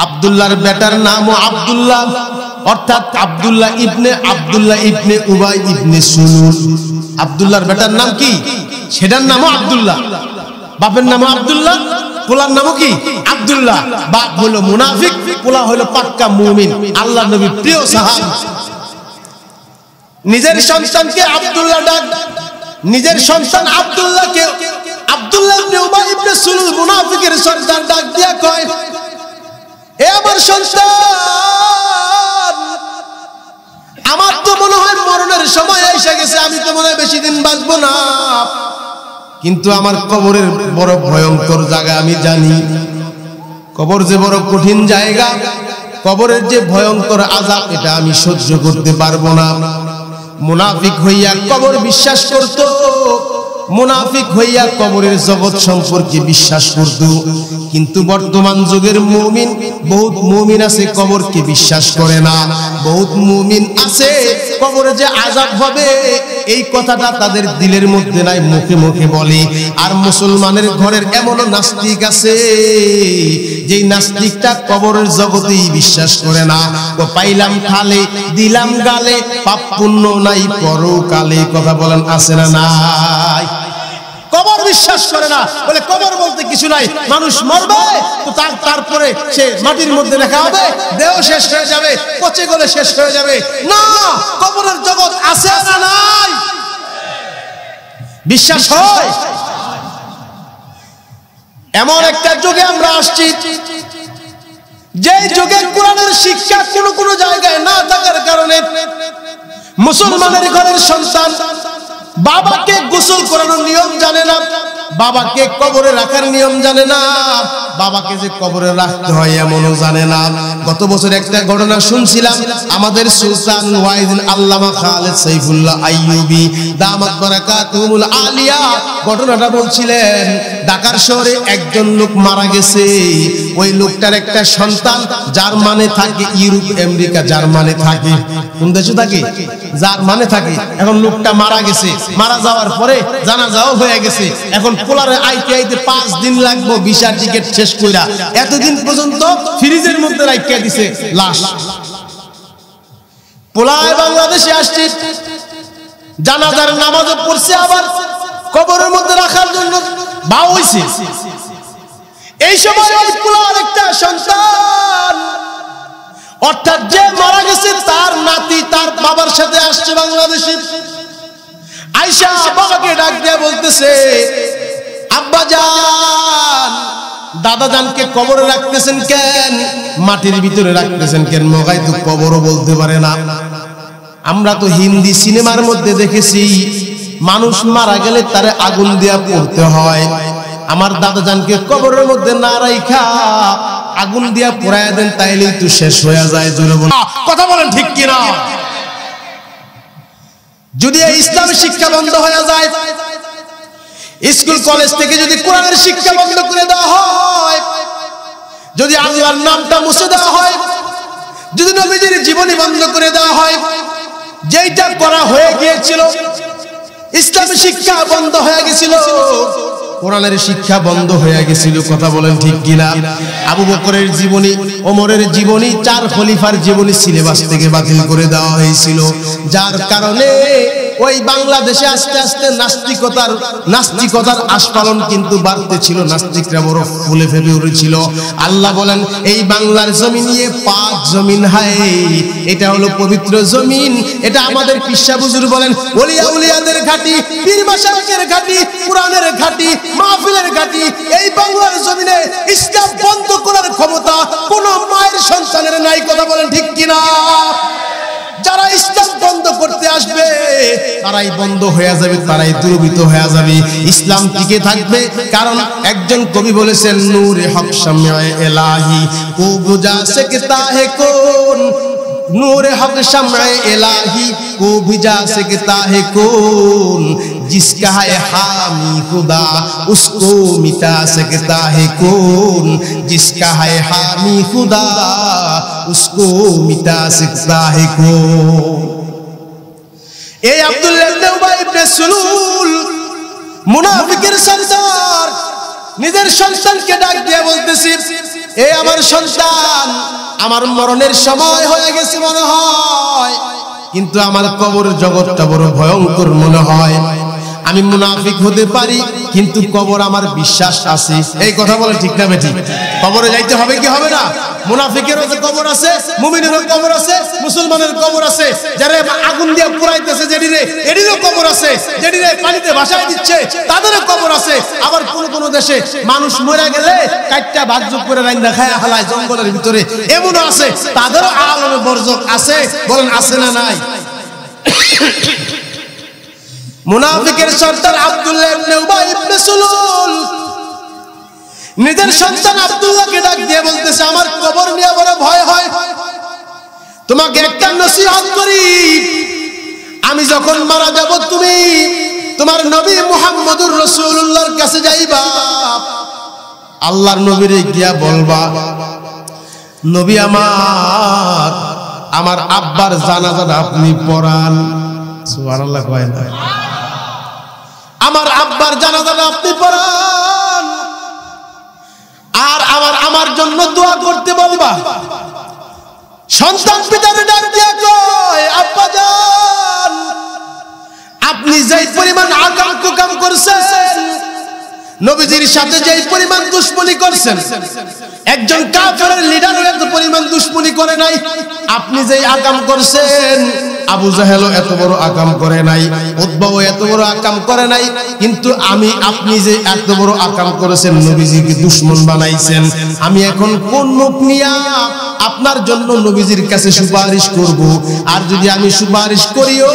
আব্দুল্লাহর বেটার নামও আব্দুল্লাহ, অর্থাৎ আব্দুল্লাহ ইবনে উবাই ইবনে সুলুল। আব্দুল্লাহর বেটার নাম কি? সেটার নামও আব্দুল্লাহ, বাপের নামও আব্দুল্লাহ, পোলার নামও কি? আব্দুল্লাহ। বাপ হলো মুনাফিক, পোলা হলো পাক্কা মুমিন। আল্লাহর নবী প্রিয় সাহাবী। নিজের সন্তানকে আব্দুল্লাহ ডাক, নিজের সন্তান আব্দুল্লাহকে আব্দুল্লাহ ইবনে উবাই ইবনে সুলুল মুনাফিকের সন্তান ডাক দিয়া কয়, এ আমার সন্তান, আমার তো মনে হয় মরণের সময় এসে গেছে, আমি তো মনে হয় বেশি দিন বাঁচবো না, কিন্তু আমার কবরের বড় ভয়ঙ্কর জায়গা আমি জানি। কবর যে বড় কঠিন জায়গা, কবরের যে ভয়ঙ্কর আযাব, এটা আমি সহ্য করতে পারবো না। মুনাফিক হইয়া কবর বিশ্বাস করত, মুনাফিক হইয়া কবরের জগৎ সম্পর্কে বিশ্বাস করত। কিন্তু বর্তমান যুগের মুমিন, বহুত মুমিন আছে কবরকে বিশ্বাস করে না। বহুত মুমিন আছে কবরে যে আযাব হবে এই কথাটা তাদের দিলের মধ্যে নাই, মুখে মুখে বলে। আর মুসলমানের ঘরের এমনও নাস্তিক আছে যেই নাস্তিকটা কবরের জগতেই বিশ্বাস করে না। তো পাইলাম খালে দিলাম গালে, পাপ পুণ্য নাই পরকালে। কথা বলেন আছে না নাই? কবর বিশ্বাস করে না, বলে কবর বলতে কিছু নাই, মানুষ মরবে তো তারপরে সে মাটির মধ্যে রাখা হবে, দেহ শেষ হয়ে যাবে, পচে গলে শেষ হয়ে যাবে। না, কবরের জগৎ আছে না নাই? বিশ্বাস হয়। এমন একটা যুগে আমরা আসছি যে যুগে কোরআনের শিক্ষা কোন কোন জায়গায় না থাকার কারণে মুসলমানের ঘরের সন্তান বাবাকে গোসল করানোর নিয়ম জানে না, বাবাকে কবরে রাখার নিয়ম জানে না, বাবাকে যে কবরে রাখতে হয় এমনও জানে না। গত বছর একটা ঘটনা শুনছিলাম, আমাদের সুলতান ওয়াইদিন আল্লামা খালেদ সাইফুল্লাহ আইয়ুবী দামাত বারাকাতুহুল আলিয়া ঘটনাটা বলছিলেন। ঢাকার শহরে একজন লোক মারা গেছে। ওই লোকটার একটা সন্তান জার্মানে থাকে, ইউরোপ আমেরিকা জার্মানে থাকে। কোন দেশে থাকে? জার্মানে থাকে। এখন লোকটা মারা গেছে, মারা যাওয়ার পরে জানাজাও হয়ে গেছে। এখন পোলারে আইতে আইতে 5 দিন লাগবে ভিসা টিকিট শেষ কইরা। এতদিন পর্যন্ত ফ্রিজের মধ্যে রাখিয়া দিছে লাশ। পোলায় বাংলাদেশে আসছে, জানাজার নামাজও পড়ছে, আবার কবরের মধ্যে রাখার জন্য ভাও হইছে। এই সময় ওই পোলার একটা সন্তান, অর্থাৎ যে মারা গেছে তার নাতি তার বাবার সাথে আসছে বাংলাদেশে। আয়েশা বাবাকে ডাক দিয়ে বলতেছে, আব্বা জান, দাদা জানকে কবরে রাখতেছেন কেন? মাটির ভিতরে রাখতেছেন কেন? মগাই তো কবরও বলতে পারে না। আমরা তো হিন্দি সিনেমার মধ্যে দেখেছি মানুষ মারা গেলে তারে আগুন দিয়া পড়তে হয়। আমার দাদা জানকে কবরের মধ্যে না রাইখা আগুন দিয়া পোড়ায়া দেন, তাইলেই তো শেষ হয়ে যায়। জোরে বলেন, কথা বলেন ঠিক কিনা? যদি এই ইসলামের শিক্ষা বন্ধ হয়ে যায়, স্কুল কলেজ থেকে যদি কোরআনের শিক্ষা বন্ধ করে দেওয়া হয়, যদি আল্লাহর নামটা মুছে দেওয়া হয়, যদি নবীজির জীবনী বন্ধ করে দেওয়া হয়, যেইটা করা হয়ে গিয়েছিল, ইসলামের শিক্ষা বন্ধ হয়ে গেছিল, কোরআনের শিক্ষা বন্ধ হয়ে গেছিল। কথা বলেন ঠিক কিনা? আবু বকরের জীবনী, ওমরের জীবনী, 4 খলিফার জীবনী সিলেবাস থেকে বাতিল করে দেওয়া হয়েছিল। যার কারণে ওই বাংলাদেশে আস্তে আস্তে নাস্তিকতার আস্ফালন কিন্তু বাড়তে ছিল। নাস্তিকরা বড় ফুলে ফেপে উঠেছিল। আল্লাহ বলেন, এই বাংলার জমিন নিয়ে পাক জমিন হায়, এটা হলো পবিত্র জমিন। এটা আমাদের পিসা বুজুর্গ বলেন, ওলিয়া উলিয়াদের ঘাঁটি, পীর মাশায়েখের ঘাঁটি, কোরআনের ঘাঁটি, মাহফিলের ঘাঁটি। এই বাংলার জমিনে ইসলাম বন্ধ করার ক্ষমতা কোন মায়ের সন্তানের নাই। কথা বলেন ঠিক কিনা? যারা ইসলাম বন্ধ করতে আসবে তারাই বন্ধ হয়ে যাবে, তারাই দুর্বৃত্ত হয়ে যাবে। ইসলাম টিকে থাকবে, কারণ একজন কবি বলেছেন, নূরে হক শামে ইলাহি কো বুঝা सकता है कौन, नूर हक शम्ए इलाही को बुझा सकता है कौन, जिसका है हामी खुदा उसको मिटा सकता है कौन, जिसका है हामी खुदा उसको मिटा सकता है कौन। ए अब्दुल्लाह इब्ने उबाय इब्ने सुलूल মুনাফিকের সন্তান নিজের সন্তানকে ডাক দিয়ে বলতেছে, এ আমার সন্তান, আমার মরণের সময় হয়ে গেছে মনে হয়, কিন্তু আমার কবর জগৎটা বড় ভয়ঙ্কর মনে হয়। আমি মুনাফিক হতে পারি, কিন্তু কবর আমার বিশ্বাস আছে। এই কথা বলে ঠিক না বেঠিক? কবরে যাইতে হবে কি হবে না? মুনাফিকেরও যে কবর আছে, মুমিনেরও কবর আছে, মুসলমানের কবর আছে। যারা আগুন দিয়ে পুরাইতেছে যেদিনে, এদিনও কবর আছে। যেদিনে পানিতে ভাসায় দিচ্ছে তাদেরও কবর আছে। আবার কোন কোন দেশে মানুষ মরে গেলে কাটটা ভাগযোগ করে রাইন্দা খায়া হালায় জঙ্গলের ভিতরে, এমনও আছে। তাদেরও আলমে বরজক আছে। বলেন আছে না নাই? মুনাফিকের সর্দার আব্দুল্লাহ ইবনে উবাই ইবনে সুলুল নিজের সন্তান আব্দুল্লাহকে ডাক দিয়ে বলতেছে, আমার কবর নিয়ে বড় ভয় হয়, তোমাকে একটা নসিহত করি, আমি যখন মারা যাব তুমি তোমার নবী মুহাম্মদুর রাসূলুল্লাহর কাছে যাইবা, আল্লাহর নবীরে গিয়া বলবা, নবী আমার আব্বার জানাজাটা আপনি পড়ান। সুবহানাল্লাহ কয় না? আমার আব্বার জানাজাটা আপনি পড়ান, আর আমার জন্য দোয়া করতে বলবা। সন্তান পিতাকে ডাক দিয়া কয়, আব্বা জান, আপনি যেই পরিমাণ আকাম কুকাম করছেন, নবীজির সাথে যেই পরিমাণ দুশমনি করছেন, একজন কাফেরের লিডার এত পরিমাণ দুশমনি করে নাই। আপনি যেই আকাম করছেন, আবু জাহেলও এত বড় আকাম করে নাই, উতবাও এত বড় আকাম করে নাই। কিন্তু আপনি যে এত বড় আকাম করেছেন, নবীজিকে দুশমন বানাইছেন, আমি এখন কোন মুখ নিয়া আপনার জন্য নবীজির কাছে সুপারিশ করব? আর যদি আমি সুপারিশ করিও,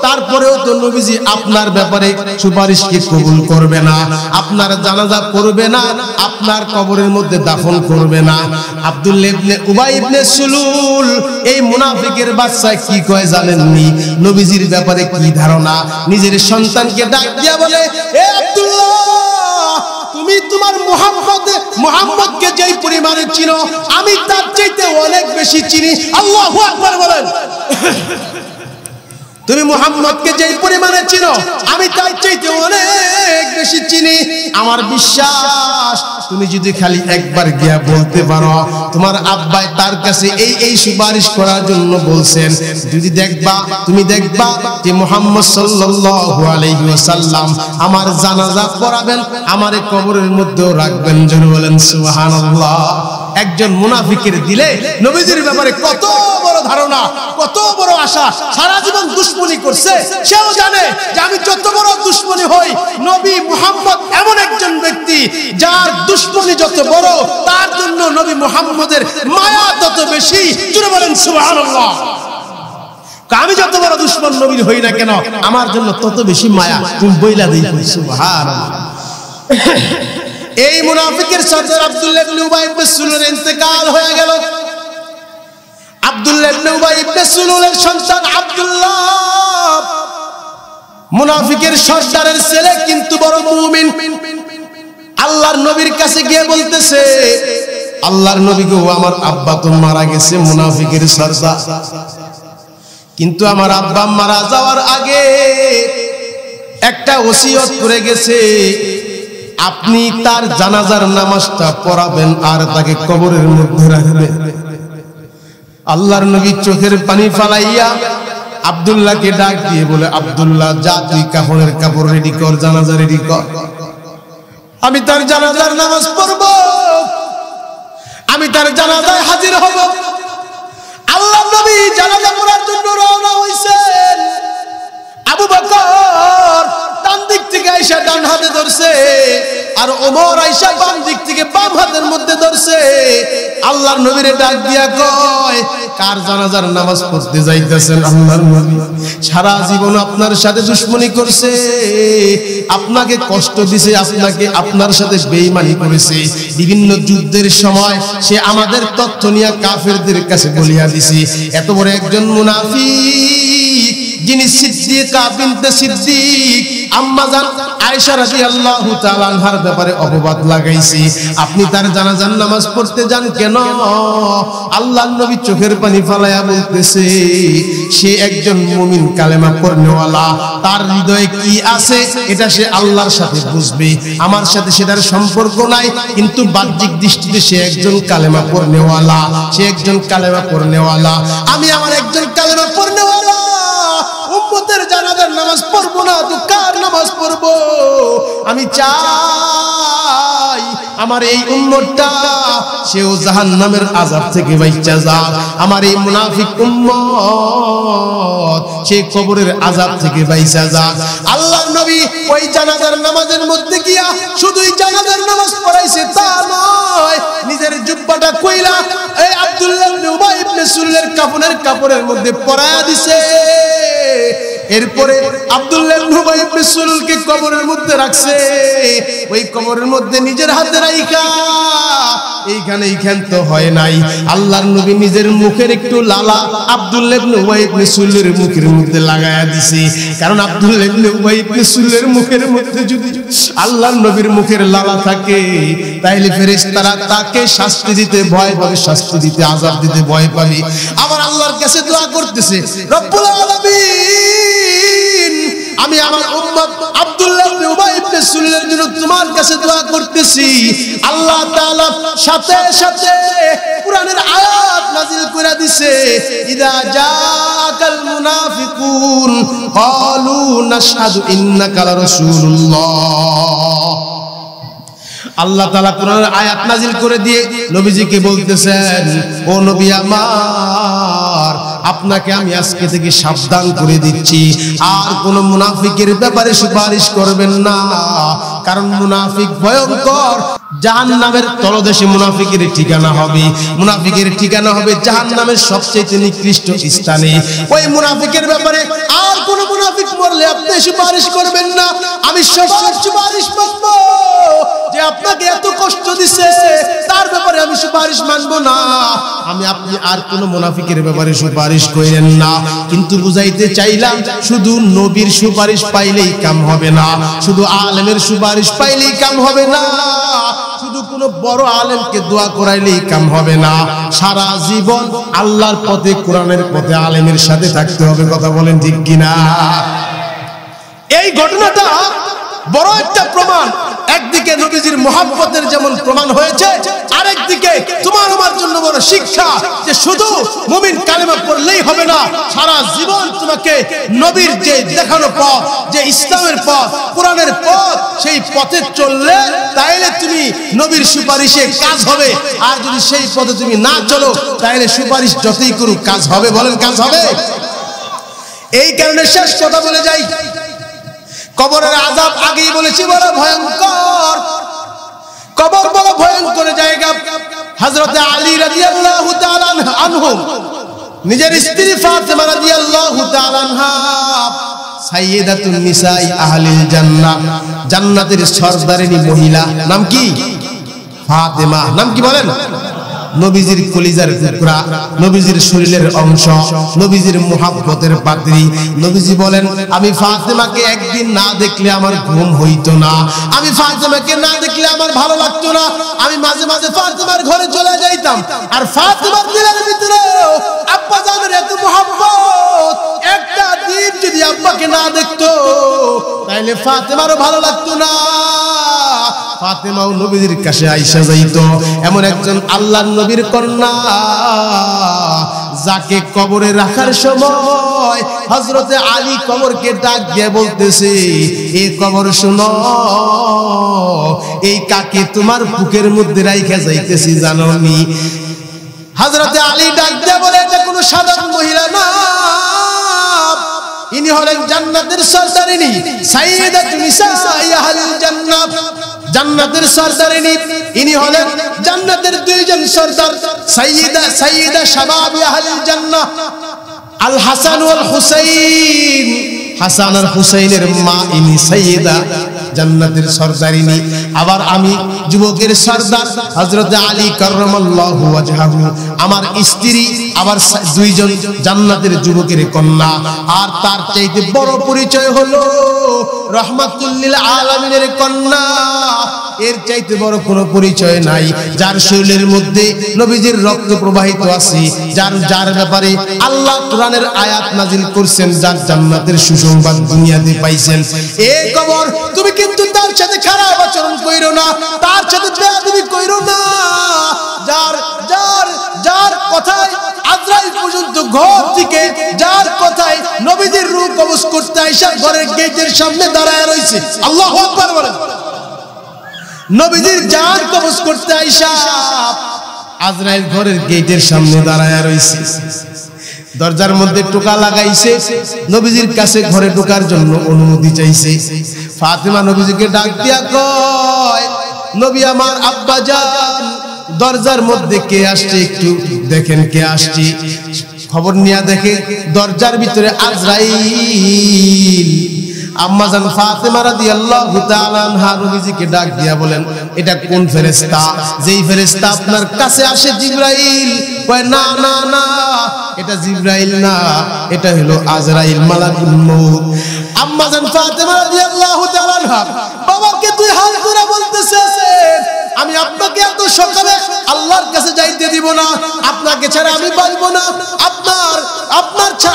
তারপরেও তো নবীজি আপনার ব্যাপারে সুপারিশকে কবুল করবে না, আপনার জানাজা করবে না, আপনার কবরের মধ্যে দাফন করবে না। আব্দুল্লাহ ইবনে উবাই ইবনে সুলুল এই মুনাফিকের বাচ্চা কি কয় জানেননি? নবীজির ব্যাপারে কি ধারণা? নিজের সন্তানকে ডাক দিয়া বলে, এ আব্দুল্লাহ, তুমি তোমার মুহাম্মদকে যেই পরিমাণে চিনো, আমি তার চাইতে অনেক বেশি চিনি। আল্লাহু আকবার বলেন। তুমি মুহাম্মদকে যেই পরিমাণে চিনো, আমি তার চাইতে অনেক বেশি চিনি। আমার বিশ্বাস, তুমি যদি খালি একবার গিয়া বলতে পারো তোমার আব্বাই তার কাছে এই সুপারিশ করার জন্য বলছেন, তুমি দেখবা যে মুহাম্মদ সাল্লাল্লাহু আলাইহি ওয়াসাল্লাম আমার জানাজা পড়াবেন, আমারে কবরের মধ্যেও রাখবেন। জোরে বলেন সুবহানাল্লাহ। একজন মুনাফিকের দিলে নবীজির ব্যাপারে কত বড় ধারণা, কত বড় আশা, সারা জীবন দুশমনি করছে। সেও জানে যে আমি যত বড় দুশমনি হই, নবী মুহাম্মদ এমন একজন ব্যক্তি যার দুশমনি যত বড়, তার জন্য নবী মুহাম্মদের মায়া তত বেশি। জোরে বলেন সুবহানাল্লাহ। আমি যত বড় দুশমন নবীর হই না কেন, আমার জন্য তত বেশি মায়া। তুমি বইলা দেই সুবহানাল্লাহ। এই মুনাফিকের সর্দার আব্দুল্লাহ ইবনে উবাই ইবনে সুলুলের ইন্তেকাল হয়ে গেল। আব্দুল্লাহ ইবনে উবাই ইবনে সুলুলের সন্তান আব্দুল্লাহ মুনাফিকের সর্দারের ছেলে, কিন্তু বড় মুমিন। আল্লাহর নবীর কাছে গিয়ে বলতেছে, আল্লাহর নবী গো, আমার আব্বা তো মারা গেছে, মুনাফিকের সর্দার, কিন্তু আমার আব্বা মারা যাওয়ার আগে একটা ওসিয়ত করে গেছে, আপনি তার জানাজার নামাজটা পড়াবেন আর তাকে কবরের মধ্যে রাখবেন। আল্লাহর নবী চোখের পানি ফালাইয়া আব্দুল্লাহকে ডাক দিয়ে বলে, আব্দুল্লাহ, যা তুই কাফনের কাপড় রেডি কর, জানাজা রেডি কর, আমি তার জানাজার নামাজ পড়ব, আমি তার জানাজায় হাজির হব। আল্লাহর নবী জানাজা পড়ার জন্য রওনা হইছেন। আবু বকর ডান দিক থেকে আয়েশা ডান হাতে ধরছে, আর ওমর আয়েশা বাম দিক থেকে বাম হাতের মধ্যে ধরছে। আল্লাহর নবীরে ডাক দিয়া কয়, কার জানাজার নামাজ পড়তে যাইতেছেন? আল্লাহর নবী, সারা জীবন আপনার সাথে দুশমনি করছে, আপনাকে কষ্ট দিছে, আপনার সাথে বেঈমানি করেছে, বিভিন্ন যুদ্ধের সময় সে আমাদের তথ্য নিয়ে কাফেরদের কাছে বলিয়া দিছে। এত বড় একজন মুনাফিক, যিনি সিদ্দিকা বিনতে সিদ্দিক আম্মা জান আয়েশা রাদিয়াল্লাহু তাআলা আনহার ব্যাপারে অপবাদ লাগাইছি, আপনি তার জানাজার নামাজ পড়তে যান কেন? আল্লাহর নবী চোখের পানি ফালায়া বলতেছে, সে একজন মুমিন কালেমা পড়নেওয়ালা, তার হৃদয়ে কি আছে এটা সে আল্লাহর সাথে বুঝবে, আমার সাথে সেটার সম্পর্ক নাই, কিন্তু বাহ্যিক দৃষ্টিতে সে একজন কালেমা পড়নেওয়ালা, সে একজন কালেমা পড়নেওয়ালা। আমি আমার একজন কালেমা পড়নেওয়ালা উম্মতের জানাজার নামাজ পড়বো না তো কার নামাজ পড়বো? আমি চাই আমার এই উম্মতটা সেও জাহান্নামের আযাব থেকে বাঁচা যাক, আমার এই মুনাফিক উম্মত সে কবরের আযাব থেকে বাঁচা যাক। আল্লাহর নবী ওই জানাজার নামাজের মধ্যে গিয়া শুধুই জানাজার নামাজ পড়াইছে তা নয়, নিজের জুব্বাটা কইলা এই আব্দুল্লাহ ইবনে উবাই ইবনে সুলুলের কাপড়ের মধ্যে পরায়া দিছে। এরপরে আব্দুল্লাহ ইবনে উবাই ইবনে সুলুলকে কবরের মধ্যে রাখছে। ওই কবরের মধ্যে নিজের হাতে রাইখা এইখান তো হয় নাই, আল্লাহর নবী নিজের মুখের একটু লালা আব্দুল্লাহ ইবনে উবাই ইবনে সুলুলের মুখের মধ্যে লাগায়া দিছে। কারণ আব্দুল্লাহ ইবনে উবাই ইবনে সুলুলের মুখের মধ্যে যদি আল্লাহর নবীর মুখের লালা থাকে, তাইলে ফেরেশতারা তাকে শাস্তি দিতে ভয় পাবে, শাস্তি দিতে আযাব দিতে ভয় পাবে। আবার আল্লাহর কাছে দোয়া করতেছে, রব্বুল আলামিন, আমি আমার উম্মত আব্দুল্লাহ ইবনে উবাই ইবনে সুলুলের জন্য তোমার কাছে দোয়া করতেছি। আল্লাহ তাআলা সাথে সাথে কোরআনের আয়াত নাযিল করে দিয়েছে, ইদা জাআকাল মুনাফিকুন ক্বালু নাশহাদু ইন্নাকা লারাসূলুল্লাহ। আল্লাহ তাআলা কোরআনের আয়াত নাযিল করে দিয়ে নবীজিকে বলতেছেন, ও নবী আমার, আপনাকে আমি আজকে থেকে সাবধান করে দিচ্ছি, আর কোন মুনাফিকের ব্যাপারে সুপারিশ করবেন না। কারণ মুনাফিক ভয়ঙ্কর, জাহান্নামের তলদেশে মুনাফিকের ঠিকানা হবে। মুনাফিকের ঠিকানা হবে জাহান্নামের সবচেয়ে নিকৃষ্ট স্থানে। ওই মুনাফিকের ব্যাপারে আর কোন মুনাফিক মরলে আপনি সুপারিশ করবেন না। আমি সবার সুপারিশ মানব, যে আপনাকে এত কষ্ট দিছে তার ব্যাপারে আমি সুপারিশ মানব না। আপনি আর কোন মুনাফিকের ব্যাপারে সুপারিশ করেন না। কিন্তু বুঝাইতে চাইলাম, শুধু নবীর সুপারিশ পাইলেই কাম হবে না, শুধু আলেমের সুপারিশ পাইলেই কাম হবে না, শুধু কোন বড় আলেমকে দোয়া করাইলেই কাম হবে না। সারা জীবন আল্লাহর পথে, কোরআনের পথে আলেমের সাথে থাকতে হবে। কথা বলেন ঠিক কিনা? এই ঘটনাটা বড় একটা প্রমাণ। একদিকে নবীজির মহব্বতের যেমন প্রমাণ হয়েছে, আরেকদিকে তোমার আমার জন্য বড় শিক্ষা, যে শুধু মুমিন কালেমা পড়লেই হবে না, সারা জীবন তোমাকে নবীর যে দেখানো পথ, যে ইসলামের পথ, কোরআনের পথ, সেই পথে চললে তাইলে তুমি নবীর সুপারিশে কাজ হবে। আর যদি সেই পথে তুমি না চলো, তাইলে সুপারিশ যতই করুক কাজ হবে। বলেন কাজ হবে? এই কারণে শেষ কথা বলে যাই, কবরের আযাব আগেই বলেছি বড় ভয়ঙ্কর। কবর বড় ভয়ঙ্কর জায়গা। হযরত আলী রাদিয়াল্লাহু তাআলা আনহু নিজের স্ত্রী ফাতেমা রাদিয়াল্লাহু তাআলা আনহা সাইয়্যিদাতুন নিসাই আহলিল জান্নাহ, জান্নাতের সরদারিনী মহিলা। নাম কি? ফাতেমা। নাম কি বলেন? নবীজির কলিজার টুকরা, নবীজির শরীরের অংশ, নবীজির মুহাব্বতের পাত্রী। নবীজি বলেন, আমি ফাতেমাকে একদিন না দেখলে আমার ঘুম হইতো না, আমি ফাতেমাকে না দেখলে আমার ভালো লাগতো না। আমি মাঝে মাঝে ফাতেমার ঘরে চলে যাইতাম, আর ফাতেমার দিলের ভিতরে আব্বা জানের এত মুহাব্বত, একটা দিন যদি আব্বাকে না দেখতো তাইলে ফাতেমারও ভালো লাগতো না। ফাতেমাও নবীজির কাছে আইসা যাইতো। এমন একজন আল্লাহর নবীর কন্যা, যাকে কবরে রাখার সময় হযরতে আলী কবরকে ডাক দিয়ে বলতেছে, এ কবর শোনো, এই কাকে তোমার বুকের মধ্যে রাইখা যাইতেছি জানোনি? হযরতে আলী ডাক দিয়ে বলে, এটা কোনো সাধারণ মহিলা না, ইনি হলেন জান্নাতের সরদারিনী সাইয়্যিদাতুন নিসাই আহলিল জান্নাহ। জান্নাতের সরদারিনী ইনি হলেন জান্নাতের দুইজন সরদার, সাইয়্যিদা শাবাবি আহলিল জান্নাহ আল হাসান ওয়াল হুসাইন। হাসান আর হুসাইনের মা ইনি সাইয়্যিদা, জান্নাতের সরদারিনী। আবার আমি যুবকের সরদার হযরত আলী কাররামাল্লাহু ওয়াজহাহু, আমার স্ত্রী আবার দুইজন জান্নাতের যুবকের কন্যা। আর তার চাইতে বড় পরিচয় হলো রাহমাতুল লিল আলামিনের কন্যা। এর চাইতে বড় কোনো পরিচয় নাই, যার শরীরের মধ্যে নবীজির রক্ত প্রবাহিত আছে, যার ব্যাপারে আল্লাহ কোরআনের আয়াত নাজিল করছেন, যার জান্নাতের সুসংবাদ দুনিয়াতে পাইছেন। এই কবর তুমি কিন্তু তার সাথে খারাপ আচরণ কইরো না, তার সাথে বেয়াদবি কইরো না। যার কথায় আজরাইল পর্যন্ত ঘর থেকে, যার কথায় নবীজির রূহ কবজ করতে আইসা ঘরের গেটের সামনে দাঁড়ায় রইছে, আল্লাহু আকবার বলেন। নবীজির জান কবজ করতে আইসা আজরাইল ঘরের গেটের সামনে দাঁড়ায় রইছে, দরজার মধ্যে টোকা লাগাইছে, নবীজির কাছে ঘরে ঢোকার জন্য অনুমতি চাইছে। ফাতেমা নবীজিকে ডাক দিয়া কয়, নবী আমার আব্বা জান, দরজার মধ্যে কে আসছে একটু দেখেন কে আসছে। খবর নিয়ে দেখে দরজার ভিতরে আজরাইল। আম্মা জান ফাতেমা রাদিয়াল্লাহু তাআলা আনহা নবীজিকে ডাক দিয়া বলেন, এটা কোন ফেরেশতা? যেই ফেরেশতা আপনার কাছে আসে জিবরাইল। কয় না না না, এটা জিবরাইল না, এটা হলো আজরাইল, মালাকুল মউত। আম্মা জান ফাতেমা রাদিয়াল্লাহু তাআলা আনহা বাবাকে তুই হাত ধরে বলতেছে, আমি আপনাকে এত সকালে আল্লাহর কাছে যাইতে দিব না, আপনাকে ছাড়া আমি বাঁচবো না,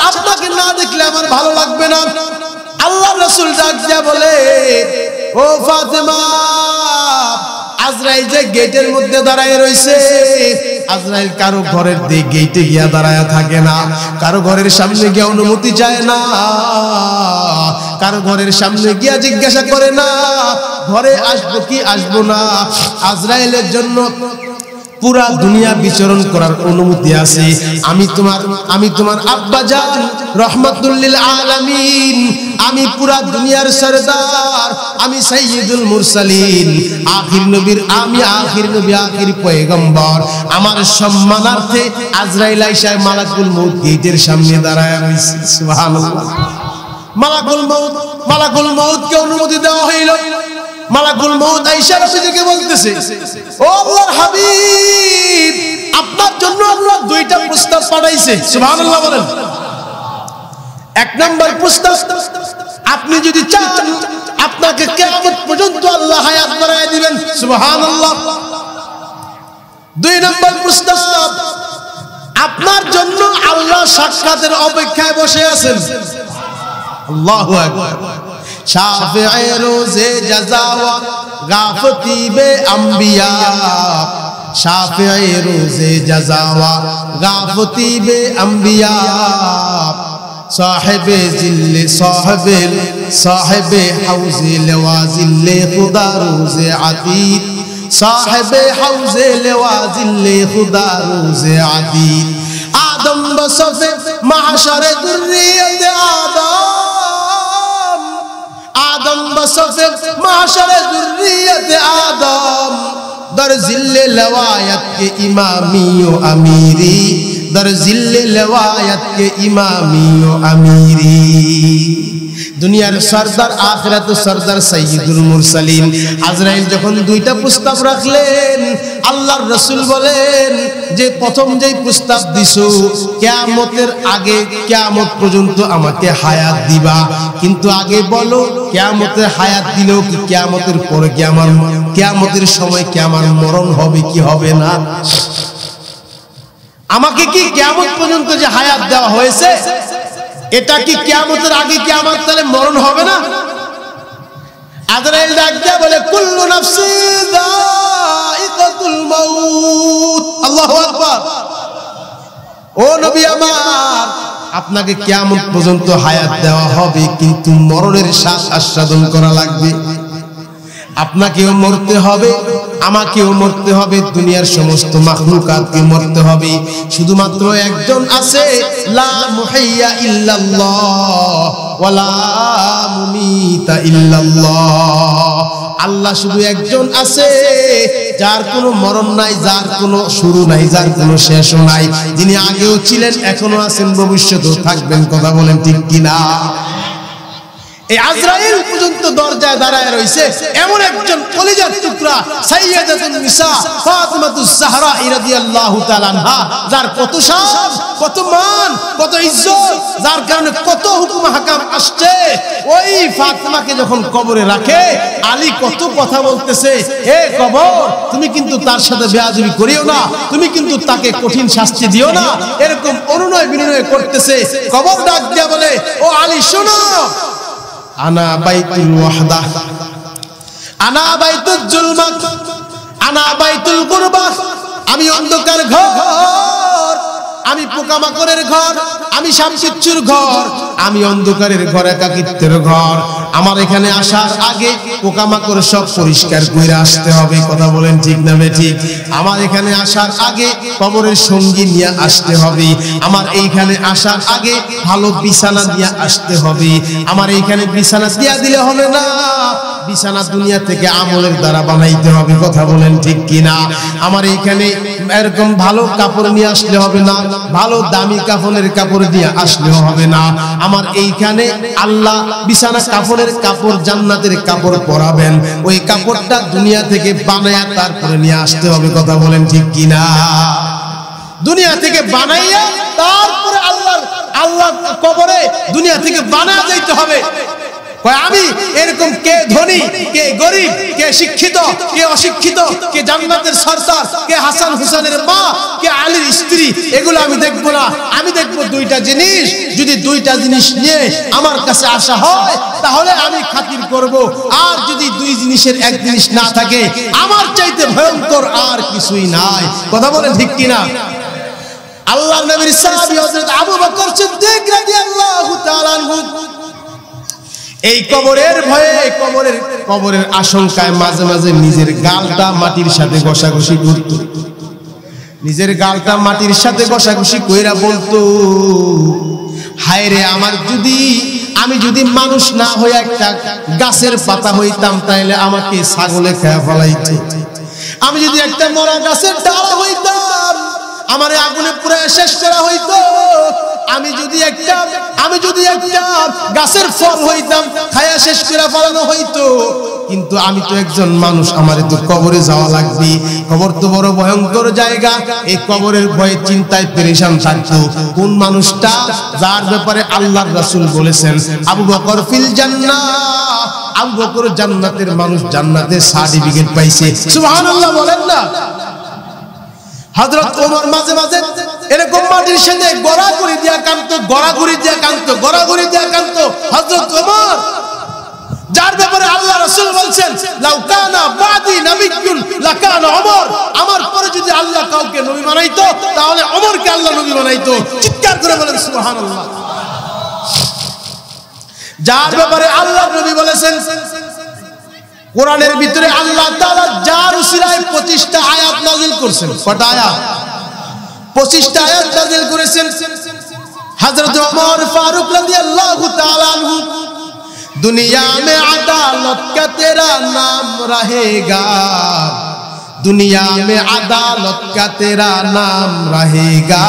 আপনাকে না দেখলে আমার ভালো লাগবে না। আল্লাহর রাসূল ডাক দিয়া বলে, ও ফাতেমা, আজরাইল যে গেটের মধ্যে দাঁড়ায় রইছে, আজরাইল কারো ঘরের গেটে গিয়া দাঁড়ায় থাকে না, কারো ঘরের সামনে গিয়া অনুমতি চায় না, কারো ঘরের সামনে গিয়া জিজ্ঞাসা করে না ঘরে আসবো কি আসবো না। আজরাইলের জন্য পুরা দুনিয়া বিচরণ করার অনুমতি আছে। আমি তোমার আব্বা জান রহমাতুল লিল আলামিন, আমি পুরা দুনিয়ার সরদার, আমি সাইয়্যিদুল মুরসালিন, আখির নবীর আমি আখির নবী, আখির পয়গম্বর। আমার সম্মানার্থে আজরাইল আইসা মালাকুল মউত গেটের সামনে দাঁড়ায় রইছে। সুবহানাল্লাহ। মালাকুল মউতকে অনুমতি দেওয়া হইল। মালাকুল মউত আয়েশা রাদিয়াল্লাহু বলতেছে, ও আল্লাহর হাবিব, আপনার জন্য আল্লাহ দুইটা প্রস্তাব পাঠাইছে। সুবহানাল্লাহ বলেন। এক নাম্বার প্রস্তাব, আপনি যদি চান আপনাকে কিয়ামত পর্যন্ত আল্লাহ হায়াত বাড়ায় দিবেন। সুবহানাল্লাহ। দুই নাম্বার প্রস্তাব, আপনার জন্য আল্লাহ সাক্ষাতের অপেক্ষায় বসে আছেন। আল্লাহু আকবার। শাফিঈ রোজে জাযা ওয়া গাফতিবে আম্বিয়া, শাফিঈ রোজে জাযা ওয়া গাফতিবে আম্বিয়া, সাহেবে জিল্লে সাহেবে হাউজে লওয়াজিল্লে খুদা রোজে আতীত, সাহেবে হাউজে লওয়াজিল্লে খুদা রোজে আতীত। আদম বসফে মাহশরে দুররিয়ত আদম বসফে মাশরে যুররিয়ত আদম, দর জিল্লে লওয়ায়াত के इमामी ओ अमीरी, दर जिल्ले लवायत के इमामी ओ अमीरी। দুনিয়ার সরদার, আখিরাতের সরদার সাইয়্যিদুল মুরসালিন আজরাইল যখন দুইটা প্রস্তাব রাখলেন, আল্লাহর রাসূল বলেন যে প্রথম যেই প্রস্তাব দিছো, কিয়ামতের আগে কিয়ামত পর্যন্ত আমাকে হায়াত দিবা, কিন্তু আগে বলো কিয়ামতের হায়াত দিলেও কি কিয়ামতের পরে কি আমার কিয়ামতের সময় কি আমার মরণ হবে কি হবে না? আমাকে কি কিয়ামত পর্যন্ত যে হায়াত দেওয়া হয়েছে, এটা কি কিয়ামতের আগে কি আমার তাহলে মরণ হবে না? আজরাইল ডাক দিয়ে বলে, কুল্লু নাফসি যায়িকাতুল মাউত। আল্লাহু আকবার। ও নবী আমার, আপনাকে কিয়ামত পর্যন্ত হায়াত দেওয়া হবে, কিন্তু মরণের স্বাদ আস্বাদন করা লাগবে। আপনাকেও মরতে হবে, আমাকেও মরতে হবে, দুনিয়ার সমস্ত মাখলুকাতকে মরতে হবে। শুধুমাত্র একজন আছে, লা মুহিয়া ইল্লাল্লাহ ওয়ালা মুমিতা ইল্লাল্লাহ। আল্লাহ শুধু একজন আছে, যার কোনো মরণ নাই, যার কোনো শুরু নাই, যার কোনো শেষও নাই, যিনি আগেও ছিলেন, এখনো আছেন, ভবিষ্যতেও থাকবেন। কথা বলেন ঠিক কিনা? এই আজরাইল পর্যন্ত দরজায় দাঁড়ায় রইছে এমন একজন কলিজার টুকরা সাইয়্যিদাতুন নিসা ফাতিমাতুজ জাহরা রাদিয়াল্লাহু তাআলা আনহা, যার কত শান, কত মান, কত ইজ্জত, যার কারণে কত হুকুম হাকাম আসছে। ওই ফাতিমাকে যখন কবরে রাখে, আলী কত কথা বলতেছে, এ কবর, তুমি কিন্তু তার সাথে বেয়াদবি করিও না, তুমি কিন্তু তাকে কঠিন শাস্তি দিও না, এরকম অনুনয় বিনয় করতেছে। কবর ডাক দিয়া বলে, ও আলী শোনো, আনা বাইতুল ওয়াহদা, আনা বাইতুল জুলমাত, আনা বাইতুল কুরবা। আমি অন্ধকার ঘর, আমি পোকামাকড়ের ঘর, আমি সাপশিচ্ছুর ঘর, আমি অন্ধকারের ঘর, একাকিত্বের ঘর। আমার এখানে আসার আগে পোকামাকড় সব পরিষ্কার করে আসতে হবে। কথা বলেন ঠিক না বেঠিক? আমার এখানে আসার আগে কবরের সঙ্গী নিয়ে আসতে হবে। আমার এইখানে আসার আগে ভালো বিছানা নিয়ে আসতে হবে। আমার এইখানে বিছানা দিয়া দিলে হবে না, বিছানা দুনিয়া থেকে আমলের দ্বারা বানাইতে হবে। কথা বলেন ঠিক কিনা? আমার এইখানে এরকম ভালো কাপড় নিয়ে আসলে হবে না, ভালো দামি কাফনের কাপড় দিয়ে আসলেও হবে না। আমার এইখানে আল্লাহ বিছানা কাফনের কাপড়, জান্নাতের কাপড় পরাবেন, ওই কাপড়টা দুনিয়া থেকে বানায়া তারপরে নিয়ে আসতে হবে। কথা বলেন ঠিক কিনা? দুনিয়া থেকে বানাইয়া তারপরে আল্লাহ কবরে দুনিয়া থেকে বানায়া যাইতে হবে। আমি এরকম কে ধনী, কে গরিব, কে শিক্ষিত, কে অশিক্ষিত, কে জান্নাতের সরদার, কে হাসান হুসেনের মা, কে আলীর স্ত্রী, এগুলো আমি দেখবো না। আমি দেখবো দুইটা জিনিস। যদি দুইটা জিনিস নিয়ে আমার কাছে আসা হয় তাহলে আমি খাতির করব। আর যদি দুই জিনিসের এক জিনিস না থাকে, আমার চাইতে ভয়ঙ্কর আর কিছুই নাই। কথা বলেন ঠিক কিনা? আল্লাহর নবীর সাহাবী হযরত আবু বকর সিদ্দিক রাদিয়াল্লাহু তাআলা আনহু এই কবরের ভয়ে, কবরের আশঙ্কায় মাঝে মাঝে নিজের গালটা মাটির সাথে ঘষাঘষি করত। নিজের গালটা মাটির সাথে ঘষাঘষি কইরা বলতো, হায় রে আমার, আমি যদি মানুষ না হয়ে একটা গাছের পাতা হইতাম তাইলে আমাকে ছাগলে খেয়ে ফেলাইতো। আমি যদি একটা মরা গাছের ডাল হইতাম আমারে আগুনে পুড়ে শেষ করা হইতো। আমি যদি একটা গাছের ফল হইতাম, খায়া শেষ করে ফেলানো হইতো। কিন্তু আমি তো একজন মানুষ, আমারে তো কবরে যাওয়া লাগবে। কবর তো বড় ভয়ঙ্কর জায়গা। এই কবরের ভয়ে চিন্তায় পেরেশান থাকতো কোন মানুষটা, যার ব্যাপারে আল্লাহর রাসূল বলেছেন আবু বকর ফিল জান্নাহ, আবু বকর জান্নাতের মানুষ, জান্নাতের সার্টিফিকেট পাইছে। সুবহানাল্লাহ বলেন না? হযরত ওমর মাঝে মাঝে এরকম মাটির সাথে গড়াগড়ি দিয়া কাঁদতো। হযরত ওমর, যার ব্যাপারে আল্লাহ রাসূল বলেন লাউ কানা বাদি নবিয়্যুন লাকানা ওমর, আমার পরে যদি আল্লাহ কাউকে নবী বানাইতো তাহলে ওমরকে আল্লাহ নবী বানাইতো। চিৎকার করে বলেন সুবহানাল্লাহ। যার ব্যাপারে আল্লাহ নবী বলেছেন, কোরআনের ভিতরে আল্লাহ তাআলা যার উসিলায় 25টা আয়াত নাযিল করেছেন। কয়টা আয়াত? 25টা আয়াত নাযিল করেছেন। হযরত ওমর ফারুক রাদিয়াল্লাহু তাআলা আনহু, दुनिया में अदालत का तेरा नाम रहेगा, दुनिया में अदालत का तेरा नाम रहेगा,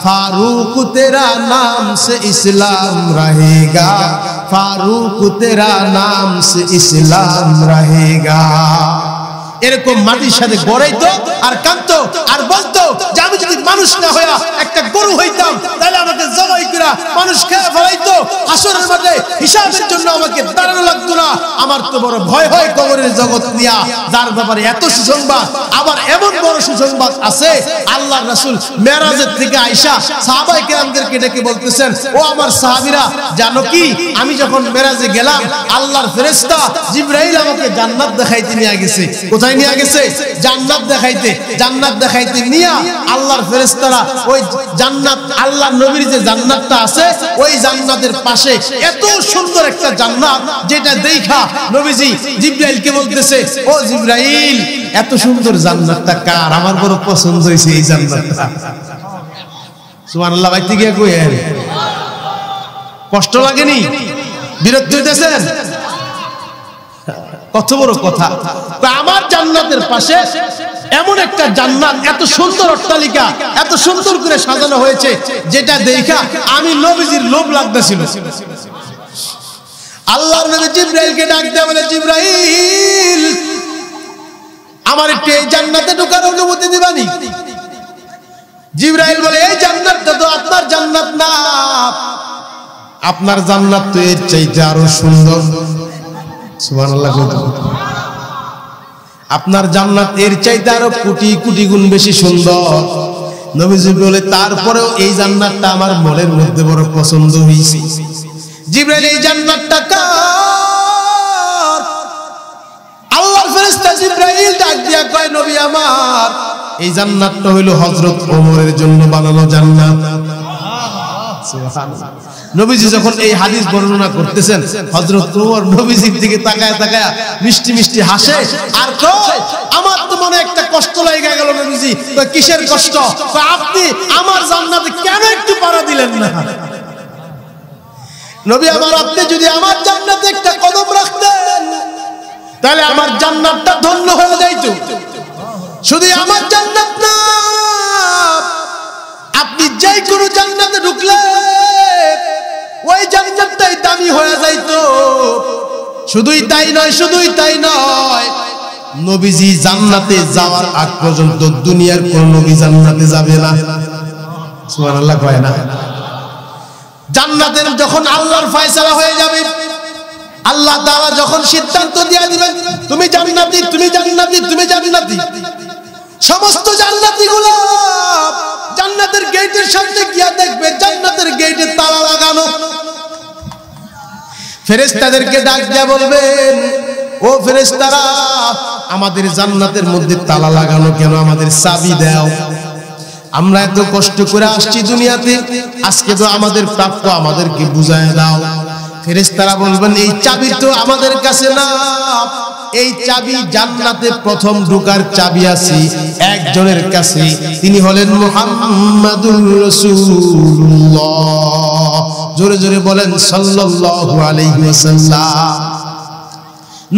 फारूक तेरा नाम से इस्लाम रहेगा, फारूक तेरा नाम से इस्लाम रहेगा। এরকম মাটির সাথে গড়াইতো আর কাঁদতো আর বলতো যে আমি যদি মানুষ না হইয়া একটা গরু হইতাম তাহলে আমাকে জবাই করে মানুষ খেয়ে ফেলাইতো। হাসরের মাঠে হিসাবের জন্য আমাকে দাঁড়ানো লাগতো না। আমার তো বড় ভয় হয় কবরের জগৎ নিয়া। যার ব্যাপারে এত সুসংবাদ, আবার এমন বড় সুসংবাদ আছে, আল্লাহর রাসূল মেরাজের থেকে আয়েশা সাহাবায়ে কেরামদেরকে ডেকে বলতেছেন, ও আমার সাহাবীরা, জানো কি আমি যখন মেরাজে গেলাম আল্লাহর ফেরেশতা জিবরাইল আমাকে জান্নাত দেখাইতে নিয়ে গেছে। কোথায় নিয়ে গেছে? জান্নাত দেখাইতে। জান্নাত দেখাইতে নিয়া আল্লাহর ফেরেশতারা ওই জান্নাত, আল্লাহর নবীর যে জান্নাতটা আছে ওই জান্নাতের পাশে এত সুন্দর একটা জান্নাত, যেটা দেখা নবীজি জিবরাইলকে বলতেছে, ও জিবরাইল, এত সুন্দর জান্নাতটা কার? আমার বড় পছন্দ হয়েছে এই জান্নাতটা। সুবহানাল্লাহ। বাইতে গিয়া কইেন, কষ্ট লাগেনি? বিরক্ত হইতেছেন? কত বড় কথা! আমার জান্নাতের পাশে এমন একটা জান্নাত, এত সুন্দর অট্টালিকা, এত সুন্দর করে সাজানো হয়েছে, যেটা দেখা আমি নবীজির লোভ লাগতেছিল। আল্লাহর নবী জিবরাইলকে ডাক দিয়ে বলে, জিবরাইল, আমার একটু এই জান্নাতে ঢোকার অনুমতি দিবানি? জিবরাইল বলে, এই জান্নাতটা তো আপনার জান্নাত না, আপনার জান্নাত তো এর চাইতে আরো সুন্দর। সুবহানাল্লাহ। আপনার জান্নাত এর চাইতে আরো কোটি কোটি গুণ বেশি সুন্দর। নবীজি বলে, তারপরেও এই জান্নাতটা আমার মনের মধ্যে বড় পছন্দ হয়েছে। জিবরাইল, এই জান্নাতটা কার? আল্লাহর ফেরেশতা জিবরাইল ডাক দিয়া কয়, নবী আমার, এই জান্নাতটা হইল হযরত ওমরের জন্য বানানো জান্নাত। সুবহানাল্লাহ। নবীজি যখন এই হাদিস বর্ণনা করতেছেন, হযরত ওমর নবীজির দিকে তাকায় তাকায় মিষ্টি মিষ্টি হাসে আর কয়, আমার তো মনে একটা কষ্ট লাগা গেল। নবীজি কয়, কিসের কষ্ট? কয়, আপনি আমার জান্নাতে কেন একটু পাড়া দিলেন না? নবী আমার, আপনি যদি আমার জান্নাতে একটা কদম রাখতেন তাহলে আমার জান্নাতটা ধন্য হয়ে যাইতো। শুধু আমার জান্নাত না, আপনি যেই কোনো জান্নাতে ঢুকলে ওই জান্নাতটাই দামি হয়ে যাইতো। শুধুই তাই নয়, নবীজি জান্নাতে যাওয়ার আগ পর্যন্ত দুনিয়ার কোন নবী জান্নাতে যাবে না। সুবহানাল্লাহ কয় না? জান্নাতের যখন আল্লাহর ফয়সালা হয়ে যাবে, আল্লাহ তাআলা যখন সিদ্ধান্ত দিয়ে দিবেন তুমি জান্নাতি, সমস্ত জান্নাতীগুলো জান্নাতের গেটের সামনে গিয়া দেখবে জান্নাতের গেটে তালা লাগানো। ফেরেশতাদেরকে ডাক দিয়া বলবেন, ও ফেরেশতারা, আমাদের জান্নাতের মধ্যে তালা লাগানো কেন? আমাদের চাবি দাও। আমরা এত কষ্ট করে আসছি দুনিয়াতে, আজকে তো আমাদের প্রাপ্য, আমাদেরকে বুঝায় দাও। ফেরেশতারা বলবেন, এই চাবি তো আমাদের কাছে না, এই চাবি জান্নাতে প্রথম ঢোকার চাবি আছে একজনের কাছে, তিনি হলেন মুহাম্মাদুর রাসূলুল্লাহ। জোরে জোরে বলেন সাল্লাল্লাহু আলাইহি ওয়াসাল্লাম।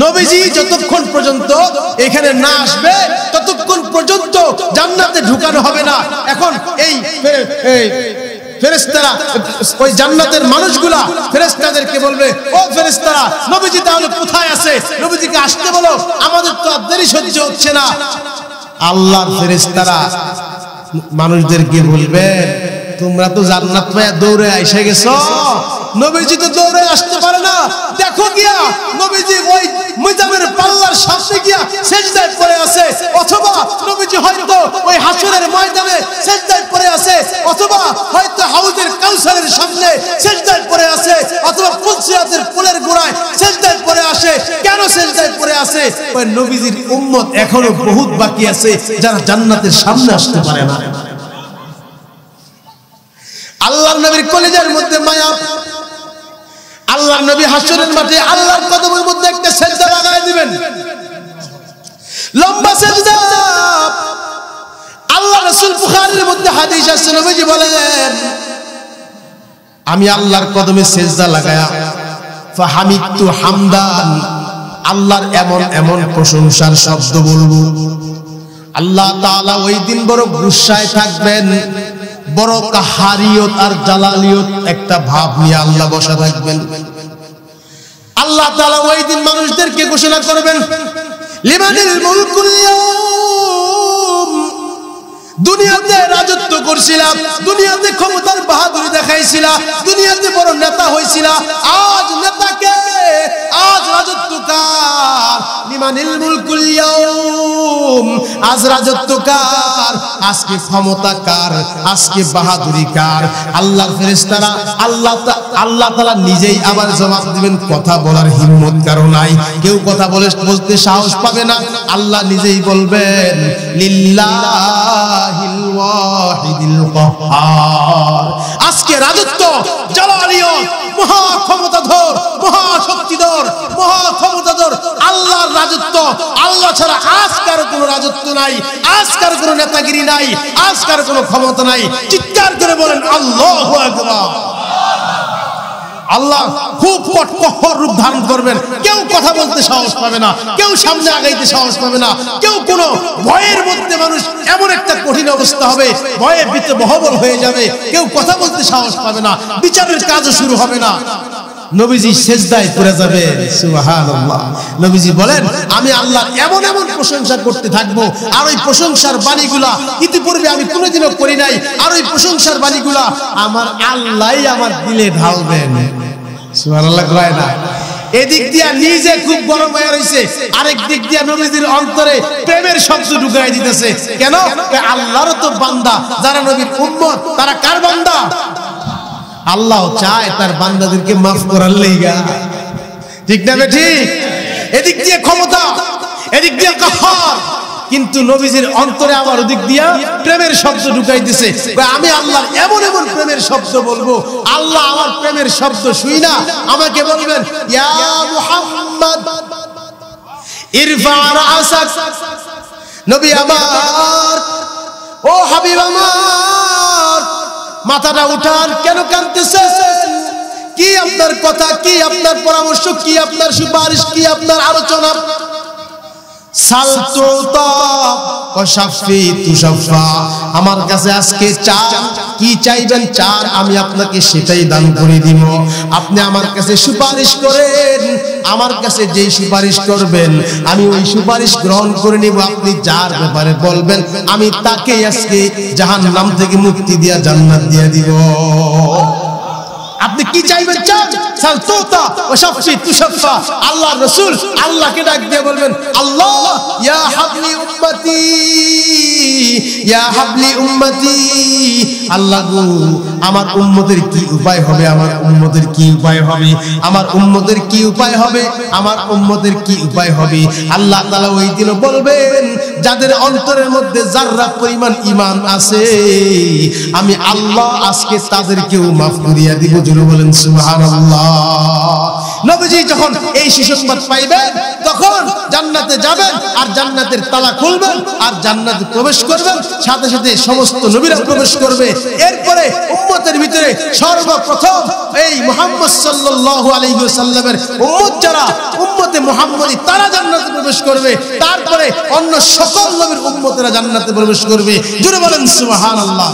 নবীজি যতক্ষণ পর্যন্ত এখানে না আসবে ততক্ষণ পর্যন্ত জান্নাতে ঢুকানো হবে না। এখন এই ফেরেশতারা, ওই জান্নাতের মানুষগুলা ফেরেশতাদেরকে বলবে, ও ফেরেশতারা, নবীজি তাহলে কোথায় আছে? নবীজিকে আসতে বলো, আমাদের তো আর দেরি সহ্য হচ্ছে না। আল্লাহর ফেরেশতারা মানুষদেরকে বলবে, তোমরা তো জান্নাত পায়া দৌড়ে এসে গেছো, নবীজি তো দৌড়ে আসতে পারে না। দেখো গিয়া নবীজি ওই মিজানের পাল্লার সামনে গিয়া সিজদায় পড়ে আছে, অথবা নবীজি হয়তো ওই হাসরের ময়দানে সিজদায় পড়ে আছে, অথবা হয়তো হাউজের কাউসারের সামনে সিজদায় পড়ে আছে, অথবা ফুলসিরাতের পুলের গোড়ায় সিজদায় পড়ে আসে। কেন সিজদায় পড়ে আছে? ওই নবীজির উম্মত এখনো বহুত বাকি আছে যারা জান্নাতের সামনে আসতে পারে না। আল্লাহর নবীর কলিজার মধ্যে মায়া, আল্লাহর নবী হাসরের মাঠে আল্লাহর কদমের মধ্যে একটা সিজদা লাগায় দিবেন, লম্বা সিজদা। আল্লাহ রাসূল বুখারীর মধ্যে হাদিস আছে, নবীজি বলেন, আমি আল্লাহর কদমে সিজদা লাগায়া ফাহামিদতু হামদান, আল্লাহর এমন এমন প্রশংসার শব্দ বলবো। আল্লাহ তাআলা ওই দিন বড় গুসায় থাকবেন, বড় কাহারিয়ত আর জালালিয়ত একটা ভাব নিয়ে আল্লাহ বসা থাকবেন। আল্লাহ তাআলা ওই দিন মানুষদেরকে ঘোষণা করবেন, লিমানিল মুলকুল ইয়াউম, দুনিয়াতে রাজত্ব করছিলাম, দুনিয়াতে ক্ষমতার বাহাদুরি দেখাইছিলা, দুনিয়াতে বড় নেতা হইছিলা, আজ নেতাকে, আজ রাজত্ব কার? লিমানিল মুলকুল ইয়াউম, আজ রাজত্ব কার? আজকে ক্ষমতা কার? আজকে বাহাদুরি কার? আল্লাহর ফেরেশতারা, আল্লাহ তাআলা নিজেই আবার জবাব দিবেন, কথা বলার হিম্মত কারো নাই, কেউ কথা বলতে সাহস পাবে না। আল্লাহ নিজেই বলবেন, লিল্লাহিল ওয়াহিদিল কাহ্হার, আজকে রাজত্ব, জালালিয়ত, মহা ক্ষমতাধর, মহা শক্তিধর, মহা ক্ষমতাধর আল্লাহর রাজত্ব। আল্লাহ ছাড়া আজ কারো কোনো রাজত্ব নাই, আজ কারো কোনো নেতাগিরি নাই, আজ কারো কোনো ক্ষমতা নাই। চিৎকার করে বলেন আল্লাহু আকবার। আল্লাহ খুব কঠোর রূপ ধারণ করবেন, কেউ কথা বলতে সাহস পাবে না, কেউ সামনে আগাইতে সাহস পাবে না, কেউ কোনো ভয়ের মধ্যে, মানুষ এমন একটা কঠিন অবস্থা হবে, ভয়ে ভীত বহবল হয়ে যাবে, কেউ কথা বলতে সাহস পাবে না, বিচারের কাজও শুরু হবে না। নবীজি সিজদায় পড়ে যাবে, সুবহানাল্লাহ। নবীজি বলেন, আমি আল্লাহর এমন এমন প্রশংসা করতে থাকবো, আর ওই প্রশংসার বাণীগুলা ইতিপূর্বে আমি কোনোদিনও করি নাই, আর ওই প্রশংসার বাণীগুলা আমার আল্লাহই আমার দিলে ঢালবেন। সুবহানাল্লাহ কয় না? এদিক দিয়া নিজে খুব গরম হয়ে রয়েছে, আরেক দিক দিয়া নবীজির অন্তরে প্রেমের শব্দ ঢুকাই দিতেছে। কেন? আল্লাহরও তো বান্দা, যারা নবীর উম্মত, তারা কার বান্দা? আল্লাহ চায় তার বান্দাদেরকে মাফ করার লাইগা, ঠিক না ঠিক? এদিক দিয়ে ক্ষমতা, এদিক দিয়ে কাহার, কিন্তু নবীজির অন্তরে আবার ওদিক দিয়া প্রেমের শব্দ ঢুকাই দিছে। আমি আল্লাহর এমন এমন প্রেমের শব্দ বলবো, আল্লাহ আমার প্রেমের শব্দ শুই না আমাকে বলবেন, ইয়া মুহাম্মদ ইরফা রাসাক, নবী আমার, ও হাবিব আমার, মাথাটা উঠান, কেন কাঁদতেছেন? কি আপনার কথা, কি আপনার পরামর্শ, কি আপনার সুপারিশ, কি আপনার আলোচনা? সাল তুতা ওয়া শাফি তুশাফা। আমার কাছে আজকে চান, কি চাইবেন চান, আমি আপনাকে সেটাই দান করে দিব। আপনি আমার কাছে সুপারিশ করেন, আমার কাছে যেই সুপারিশ করবেন আমি ওই সুপারিশ গ্রহণ করে নিব। আপনি যার ব্যাপারে বলবেন আমি তাকে আজকে জাহান্নাম থেকে মুক্তি দিয়া জান্নাত দিয়ে দিব। আপনি কি চাইবেন চান, সাল তুতা ওয়া শাফি তুশাফা। আল্লাহর রাসূল আল্লাহকে ডাক দিয়ে বলবেন, আল্লাহ ইয়া হাবলি উম্মতি, ইয়া হাবলি উম্মতি। আল্লাহ গো আমার উম্মতের কি উপায় হবে, আমার উম্মতের কি উপায় হবে, আমার উম্মতের কি উপায় হবে, আমার উম্মতের কি উপায় হবে। আল্লাহ তাআলা ওই দিন বলবেন যাদের অন্তরের মধ্যে যাররা পরিমাণ ঈমান আছে আমি আল্লাহ আজকে তাদেরকেও maaf করিয়া দিব। জোরে বলেন সুবহানাল্লাহ। নবীজি যখন এই সুসংবাদ পাইবেন তখন জান্নাতে যাবেন আর জান্নাতের তালা খুলবেন আর জান্নাতে প্রবেশ করবেন, সাথে সাথে সমস্ত নবীরা প্রবেশ করবে। এরপরে উম্মতের ভিতরে সর্বপ্রথম এই মুহাম্মদ সাল্লাল্লাহু আলাইহি ওয়াসাল্লামের উম্মত যারা উম্মতে মুহাম্মদী তারা জান্নাতে প্রবেশ করবে, তারপরে অন্য সকল নবীর উম্মতেরা জান্নাতে প্রবেশ করবে। জোরে বলেন সুবহানাল্লাহ।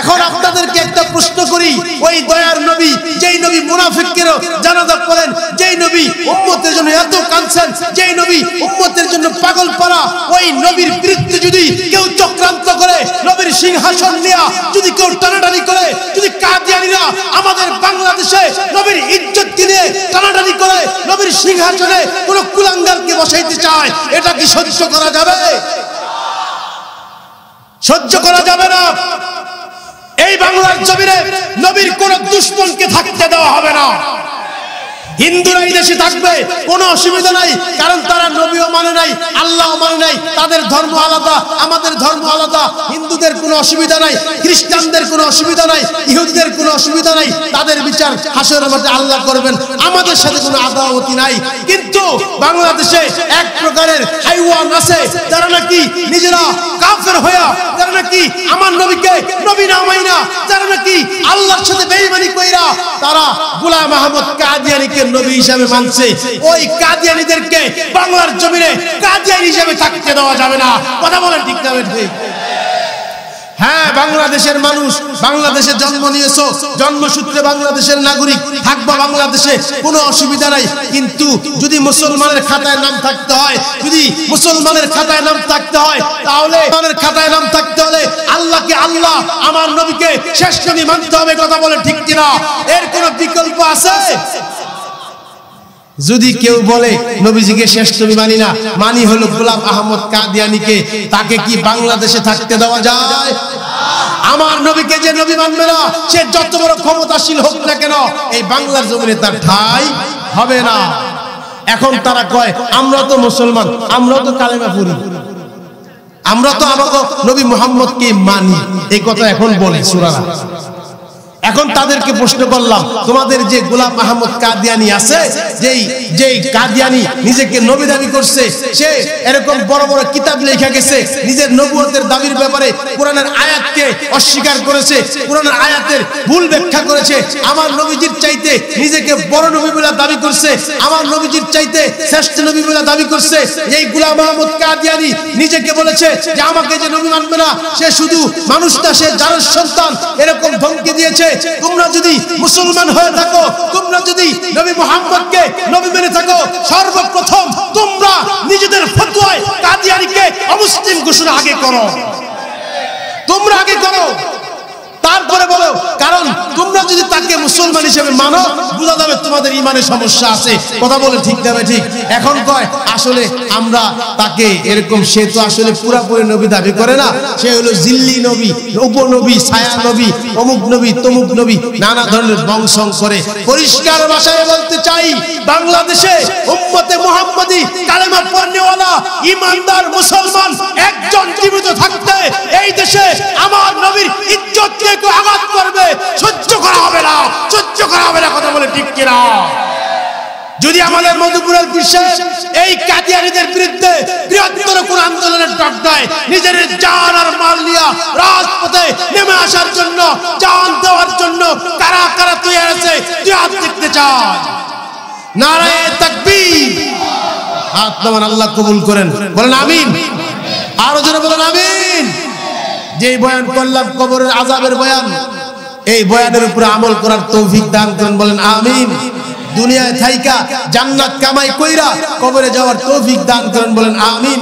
এখন আপনাদেরকে একটা প্রশ্ন করি, ওই দয়ার নবী যেই নবী মুনাফিকদেরও জানাজা করেন, যেই নবী উম্মতের জন্য এত কাঁদছেন, যেই নবী উম্মতের জন্য পাগল পারা, ওই নবীর বিরুদ্ধে যদি কেউ চক্রান্ত করে, নবীর সিংহাসন নিয়ে যদি কেউ টানাটানি করে, যদি কাদিয়ানীরা আমাদের বাংলাদেশে নবীর ইজ্জতকে নিয়ে টানাটানি করে, নবীর সিংহাসনে কোনো কুলাঙ্গারকে বসাইতে চায়, এটা কি সহ্য করা যাবে? সহ্য করা যাবে না। এই বাংলার জমিনে নবীর কোন দুশমনকে থাকতে দেওয়া হবে না। হিন্দুরা এই দেশে থাকবে, কোনো অসুবিধা নাই, কারণ তারা নবীও মানে নাই, আল্লাহও মানে নাই, তাদের ধর্ম আলাদা, আমাদের ধর্ম আলাদা। হিন্দুদের কোনো অসুবিধা নাই, খ্রিস্টানদের কোনো অসুবিধা নাই, ইহুদিদের কোনো অসুবিধা নাই, তাদের বিচার হাসরের মাঠে আল্লাহ করবেন, আমাদের সাথে কোনো আদাওয়াতি নাই। কিন্তু বাংলাদেশে এক প্রকারের হাইওয়ান আছে যারা নাকি নিজেরা কাফের হয়ে, যারা নাকি আমার নবীকে নবী না মাইনা, যারা নাকি আল্লাহর সাথে বেঈমানি কইরা তারা গোলাম আহমদ কাদিয়ানীকে নবী হিসেবে মানছে। ওই কাদিয়ানীদেরকে বাংলার জমিনে কাদিয়ানী হিসেবে থাকতে দেওয়া যাবে না। কথা বলেন ঠিক না ঠিক? হ্যাঁ, বাংলাদেশের মানুষ, বাংলাদেশে জন্ম নিয়েছো, জন্মসূত্রে বাংলাদেশের নাগরিক, থাকবা বাংলাদেশে, কোনো অসুবিধা নাই। কিন্তু যদি মুসলমানের খাতায় নাম থাকতে হয়, যদি মুসলমানের খাতায় নাম থাকতে হয়, তাহলে খাতায় নাম থাকতে হলে আল্লাহকে আল্লাহ, আমার নবীকে শেষ নবী মানতে হবে। কথা বলে ঠিক কিনা? এর কোনো বিকল্প আছে? যদি কেউ বলে নবীজিকে শেষ নবী মানি না, মানি হলো গোলাম আহমদ কাদিয়ানীকে, তাকে কি বাংলাদেশে থাকতে দেওয়া যায়? আমার নবীকে যে নবী মানবে না, সে যত বড় ক্ষমতাশীল হোক না কেন, এই বাংলার জমিনে তার ঠাঁই হবে না। এখন তারা কয় আমরা তো মুসলমান, আমরা তো কালেমা পড়ি, আমরা তো আমাকে নবী মুহাম্মদকে মানি, এই কথা এখন বলে সূরারা। এখন তাদেরকে প্রশ্ন করলাম, তোমাদের যে গোলাম আহমদ কাদিয়ানী আছে, যেই কাদিয়ানী নিজেকে নবী দাবি করছে, সে এরকম বড় বড় কিতাব লেখা গেছে, নিজের নবুয়তের দাবির ব্যাপারে কোরআনের আয়াতকে অস্বীকার করেছে, কোরআনের আয়াতের ভুল ব্যাখ্যা করেছে, আমার নবীজির চাইতে নিজেকে বড় নবী বলে দাবি করছে, আমার নবীজির চাইতে শ্রেষ্ঠ নবী বলে দাবি করছে। এই গোলাম আহমদ কাদিয়ানী নিজেকে বলেছে যে আমাকে যে নবী মানবে না সে শুধু মানুষটা, সে জারের সন্তান, এরকম ধমকি দিয়েছে। তোমরা যদি মুসলমান হয়ে থাকো, তোমরা যদি নবী মুহাম্মদকে নবী মেনে থাকো, সর্বপ্রথম তোমরা নিজেদের ফতোয়ায় কাদিয়ানীকে অমুসলিম ঘোষণা আগে করো, তোমরা আগে করো, তারপরে বলো। কারণ তোমরা যদি তাকে মুসলমান হিসেবে মানো, বোঝা যাবে তোমাদের ইমানের সমস্যা আছে। কথা বলে ঠিক যাবে ঠিক? এখন কয় আসলে আমরা তাকে এরকম, সে তো আসলে পুরাপুরি নবী দাবি করে না, সে হলো জিল্লি নবী, উপনবী, ছায়া নবী, অমুক নবী, তমুক নবী, নানা ধরনের বংশং করে। পরিষ্কার ভাষায় বলতে চাই, বাংলাদেশে উম্মতে মুহাম্মদী কালেমা পড়নেওয়ালা ইমানদার মুসলমান একজন জীবিত থাকতে এই দেশে আমার নবীর ইজ্জতকে কেউ আঘাত করবে, সহ্য করা হবে না, সহ্য করা হবে না। কথা বলে ঠিক কিনা? যদি আমাদের মধুপুরের বিশ্বে এই কাদিয়ানীদের বিরুদ্ধে বৃহত্তর কোন আন্দোলনের ডাক দেয়, নিজের জান আর মাল নিয়ে রাজপথে নেমে আসার জন্য, জান দেওয়ার জন্য কারা কারা তৈরি আছে, তুই হাত দেখতে চাস? নারায়ে তাকবীর, হাত নামান, আল্লাহ কবুল করেন, বলেন আমিন। আরো জোরে বলেন আমিন। যেই বয়ান করলাম কবরের আযাবের বয়ান, এই বয়ানের উপরে আমল করার তৌফিক দান করেন, বলেন আমিন। দুনিয়ায় থাইকা জান্নাত কামাই কইরা কবরে যাওয়ার তৌফিক দান করেন, বলেন আমিন।